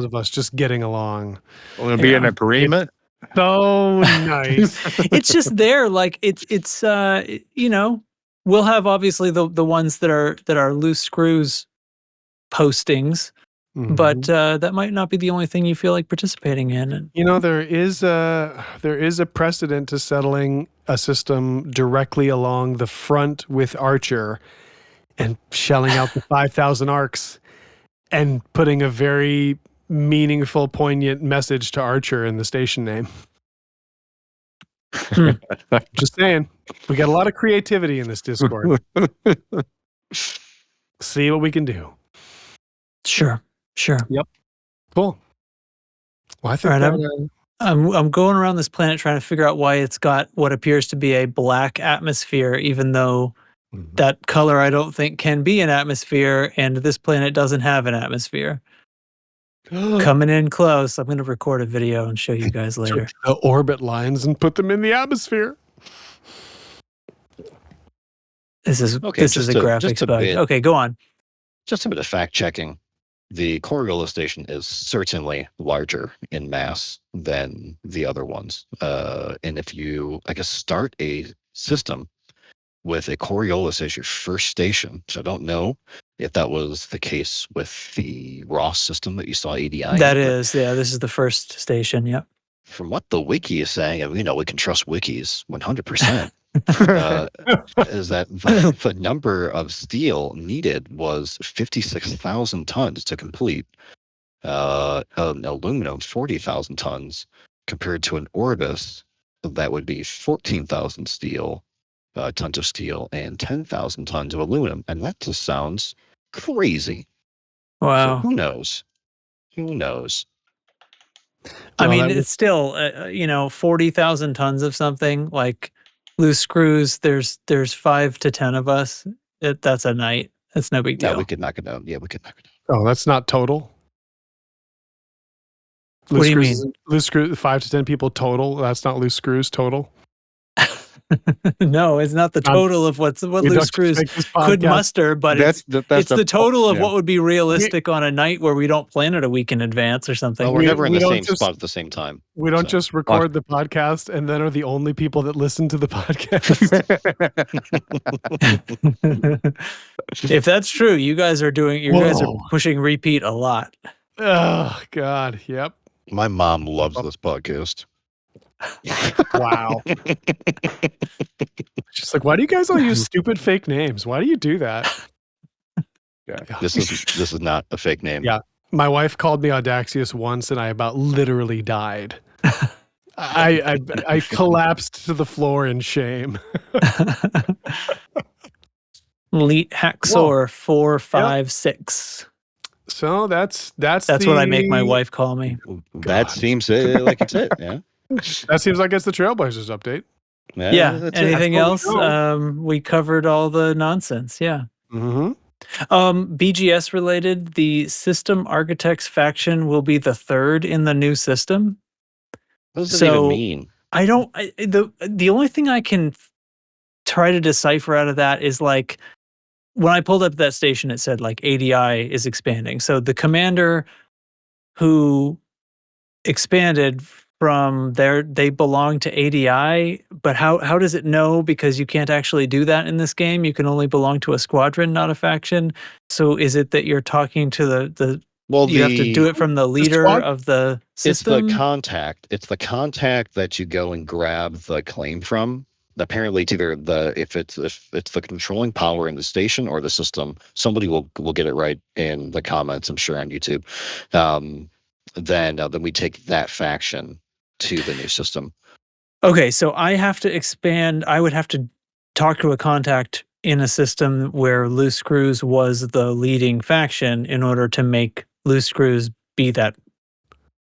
of us just getting along. Will there be an agreement? So nice. It's just there, like it's we'll have obviously the ones that are loose screws postings, but that might not be the only thing you feel like participating in. And You know, there is a precedent to settling a system directly along the front with Archer and shelling out the 5,000 arcs and putting a very meaningful, poignant message to Archer in the station name. Just saying, we got a lot of creativity in this Discord. See what we can do. sure. Cool. Well, I think All right, that, I'm going around this planet trying to figure out why it's got what appears to be a black atmosphere, even though that color I don't think can be an atmosphere, and this planet doesn't have an atmosphere. Coming in close. I'm going to record a video and show you guys later. the orbit lines and put them in the atmosphere. This is Okay, this is just a a- graphics just a bug. bit. Okay, go on. Just a bit of fact checking. The Coriolis station is certainly larger in mass than the other ones. And if you, I guess, start a system with a Coriolis as your first station, so I don't know if that was the case with the Ross system that you saw ADI. That but is, yeah, this is the first station. Yep. from what the wiki is saying, and we can trust wikis 100%. Is that the number of steel needed was 56,000 tons to complete an aluminum 40,000 tons compared to an Orbis that would be 14,000 tons of steel and 10,000 tons of aluminum, and that just sounds crazy. So Wow. who knows? Who knows? I Well, mean, that it's still 40,000 tons of something like loose screws. There's 5 to 10 of us. That's a night. That's no big deal. Yeah, we could knock it down. Yeah, we could knock it down. Oh, that's not total. What do you screws mean? Loose screws, 5 to 10 people total. That's not loose screws total. No, it's not the total of what We loose don't screws make this could podcast- muster, but it's That's the total of yeah. what would be realistic on a night where we don't plan it a week in advance or something. Well, we're We- never in we the don't same just- spot at the same time. We don't So- just record the podcast and then are the only people that listen to the podcast. If that's true, you guys are Whoa. pushing repeat a lot. Oh God, yep. My mom loves this podcast. Wow. Just like, why do you guys all use stupid fake names? Why do you do that? Yeah. This is not a fake name. Yeah. My wife called me Audaxious once, and I about literally died. I collapsed to the floor in shame. Elite Haxor 456. So that's That's what I make my wife call me. That seems like it's it. Yeah. That seems like it's the Trailblazers update. Yeah. That's it. Anything That's what we else? We covered all the nonsense. Yeah. Mm-hmm. BGS related, the System Architects faction will be the third in the new system. What does that even mean? I don't. The only thing I can try to decipher out of that is like when I pulled up that station, it said like ADI is expanding. So the commander who expanded from there, they belong to ADI, but how does it know? Because you can't actually do that in this game. You can only belong to a squadron, not a faction. So is it that you're talking to the Well, you have to do it from the leader of the system? It's the contact. It's the contact that you go and grab the claim from. Apparently, it's either if it's the controlling power in the station or the system. Somebody will get it right in the comments, I'm sure, on YouTube. Then we take that faction to the new system. Okay, so I have to expand. I would have to talk to a contact in a system where Loose Screws was the leading faction in order to make Loose Screws be that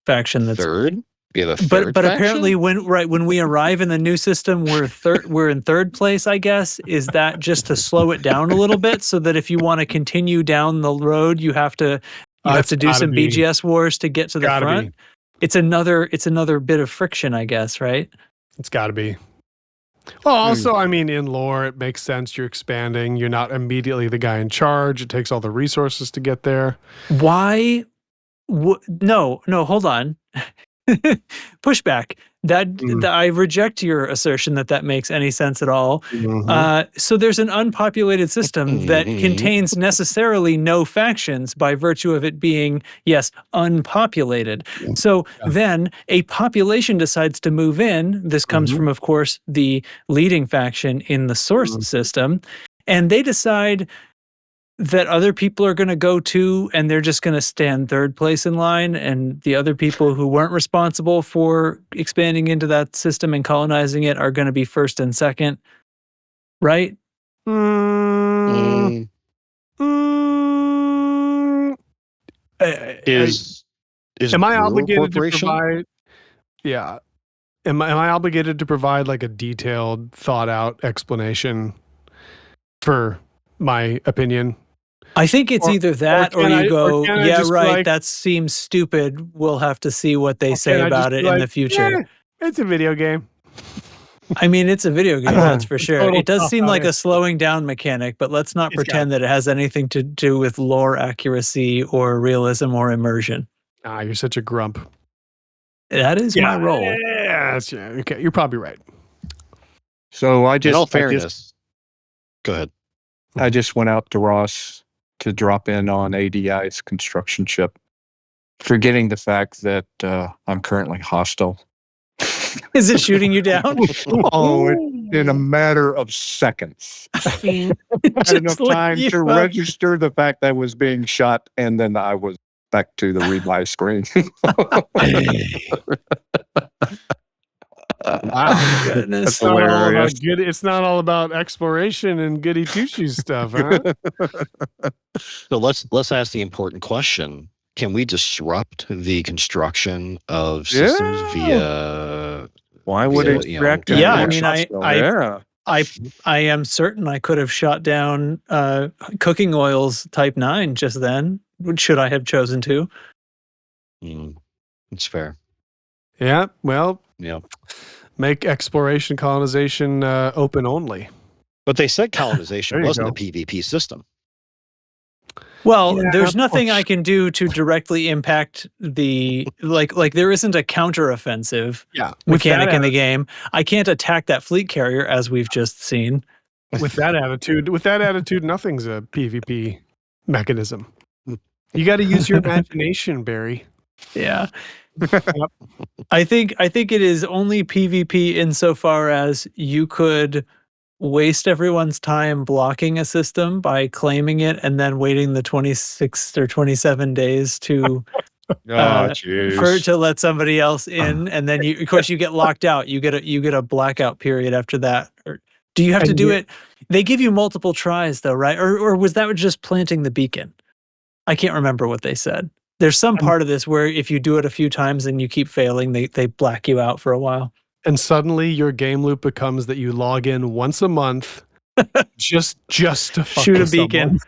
faction that's third. Yeah, the third but faction? apparently when we arrive in the new system, we're in third place, I guess. Is that just to slow it down a little bit so that if you want to continue down the road, you have to do some BGS wars to get to the front? It's another bit of friction, I guess, right? It's got to be. Well, also, I mean, in lore, it makes sense. You're expanding. You're not immediately the guy in charge. It takes all the resources to get there. Why? No, hold on. Pushback. I reject your assertion that makes any sense at all. So there's an unpopulated system that contains necessarily no factions by virtue of it being, yes, unpopulated. So then a population decides to move in. This comes from, of course, the leading faction in the source system. And they decide that other people are going to go too, and they're just going to stand third place in line, and the other people who weren't responsible for expanding into that system and colonizing it are going to be first and second, right? Is am I Brewer obligated Corporation? to provide? Yeah. Am I obligated to provide like a detailed, thought out explanation for my opinion? I think it's either that or you go, yeah, right, like, that seems stupid. We'll have to see what they say about it in the future. Yeah, it's a video game. I mean, it's a video game, that's for sure. Total It does seem like a cop-out. slowing down mechanic, but let's not pretend that it has anything to do with lore accuracy or realism or immersion. Ah, you're such a grump. That is my role. Yeah, okay, you're probably right. So In all fairness, go ahead. I just went out to Ross to drop in on ADI's construction ship, forgetting the fact that I'm currently hostile. Is it shooting you down? In a matter of seconds. I had enough time to register the fact that I was being shot, and then I was back to the read my screen. Wow, goodness. It's not, all about it's not all about exploration and goody two shoes stuff, huh? So let's ask the important question: can we disrupt the construction of systems via? Why would it react? Yeah, I mean, I am certain I could have shot down cooking oils type 9 just then. Should I have chosen to? It's fair. Yeah, well, yeah. Make exploration colonization open only. But they said colonization wasn't a PvP system. Well, there's nothing I can do to directly impact the like there isn't a counteroffensive mechanic in the game. I can't attack that fleet carrier as we've just seen. With that attitude, nothing's a PvP mechanism. You got to use your imagination, Barry. Yeah. I think it is only PvP insofar as you could waste everyone's time blocking a system by claiming it and then waiting the 26 or 27 days to to let somebody else in, and then of course you get locked out. You get a blackout period after that. Or do you have to do it? They give you multiple tries though, right? Or was that just planting the beacon? I can't remember what they said. There's some part of this where if you do it a few times and you keep failing, they black you out for a while. And suddenly your game loop becomes that you log in once a month just to fuck shoot a with beacon.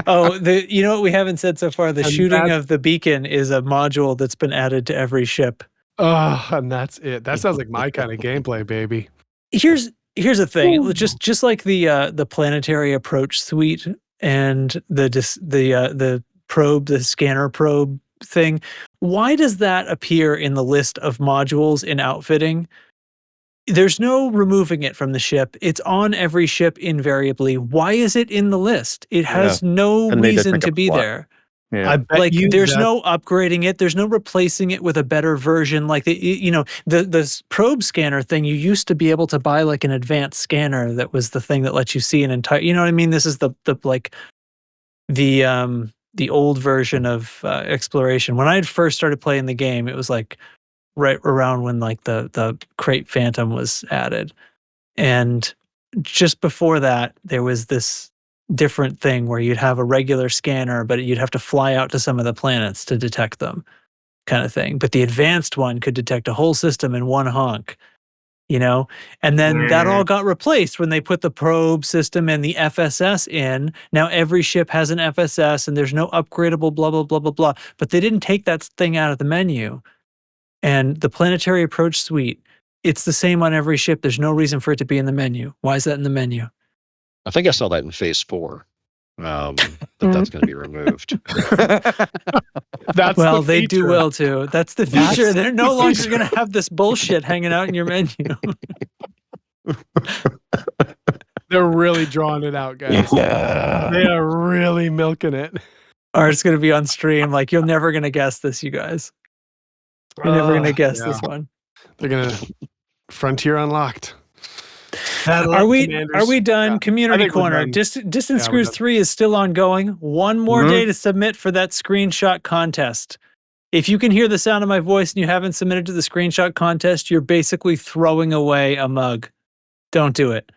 Oh, you know what we haven't said so far? The And shooting of the beacon is a module that's been added to every ship. And that's it. That sounds like my kind of gameplay, baby. Here's the thing. Just like the planetary approach suite and the probe, the scanner probe thing. Why does that appear in the list of modules in outfitting? There's no removing it from the ship. It's on every ship invariably. Why is it in the list? It has no And they just reason make to a be plot. there. Yeah. I bet Like you there's that- no upgrading it. There's no replacing it with a better version. Like the probe scanner thing. You used to be able to buy like an advanced scanner that was the thing that lets you see an entire. You know what I mean? This is the old version of exploration. When I had first started playing the game, it was like right around when like the Crate Phantom was added, and just before that, there was this different thing where you'd have a regular scanner, but you'd have to fly out to some of the planets to detect them, kind of thing. But the advanced one could detect a whole system in one honk, you know? And then that all got replaced when they put the probe system and the FSS in. Now every ship has an FSS and there's no upgradable blah, blah, blah, blah, blah. But they didn't take that thing out of the menu. And the planetary approach suite, it's the same on every ship. There's no reason for it to be in the menu. Why is that in the menu? I think I saw that in phase 4. That's going to be removed. That's Well, the they do feature. well too. That's the feature. They're no longer going to have this bullshit hanging out in your menu. They're really drawing it out, guys. They are really milking it. Or it's going to be on stream. Like, you're never going to guess this, you guys. You're never going to guess yeah. this one. They're gonna Frontier unlocked. Are we done? Yeah. I Community think we're corner. done. Distance we're Screws done. 3 is still ongoing. One more day to submit for that screenshot contest. If you can hear the sound of my voice and you haven't submitted to the screenshot contest, you're basically throwing away a mug. Don't do it.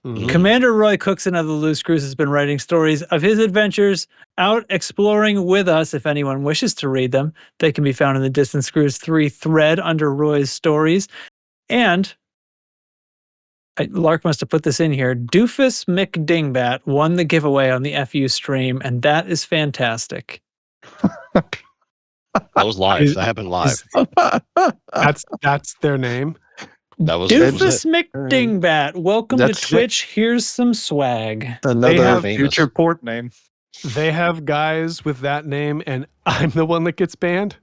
Mhm. Commander Roy Cookson of the Loose Screws has been writing stories of his adventures out exploring with us. If anyone wishes to read them, they can be found in the Distance Screws 3 thread under Roy's stories. And Lark must have put this in here. Doofus McDingbat won the giveaway on the FU stream, and that is fantastic. That was live. That happened live. That's their name. That was Doofus it. McDingbat, welcome That's to Twitch. Here's some swag. Another have future port name. They have guys with that name, and I'm the one that gets banned.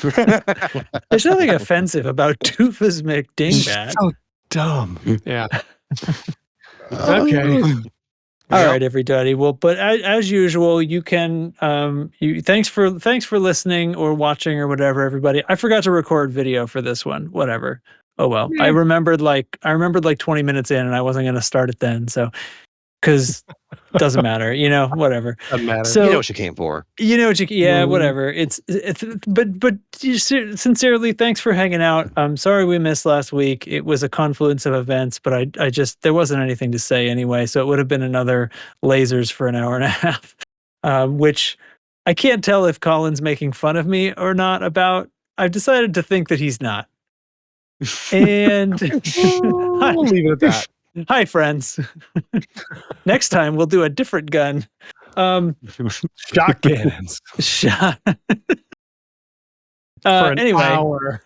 There's nothing offensive about Doofus McDingbat. So dumb. Yeah. Okay. All right, everybody. Well, but as usual, you can thanks for listening or watching or whatever, everybody. I forgot to record video for this one. Whatever. Oh well. I remembered like 20 minutes in and I wasn't gonna start it then. So because doesn't matter, whatever. Doesn't matter. So You know what you came for. whatever. But sincerely, thanks for hanging out. I'm sorry we missed last week. It was a confluence of events, but I just there wasn't anything to say anyway, so it would have been another lasers for an hour and a half. Which I can't tell if Colin's making fun of me or not about. I've decided to think that he's not. And We'll leave it at that. hi friends. Next time we'll do a different gun. Shot cannons. Shot. For an Anyway, hour.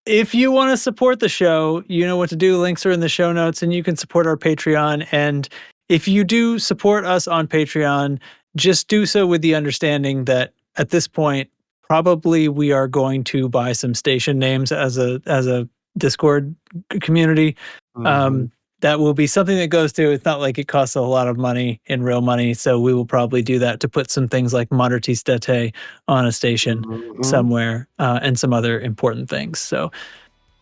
if you want to support the show, you know what to do. Links are in the show notes, and you can support our Patreon. And if you do support us on Patreon, just do so with the understanding that at this point, probably we are going to buy some station names as a Discord community. that will be something that goes to. It's not like it costs a lot of money in real money, so we will probably do that to put some things like Moderti on a station somewhere, and some other important things. So,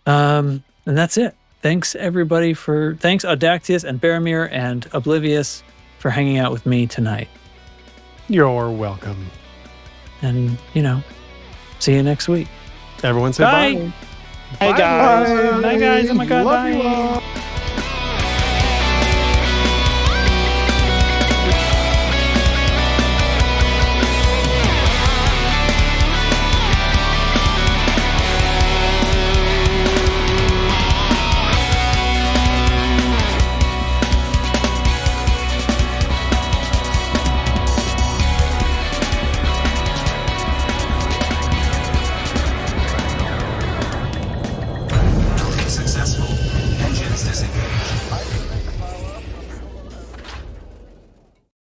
and that's it. Thanks everybody thanks Audactius and Baromir and Oblivious for hanging out with me tonight. You're welcome. And, see you next week. Everyone say Bye. bye. Hey guys. Bye guys. Oh my God. Love Bye. you all.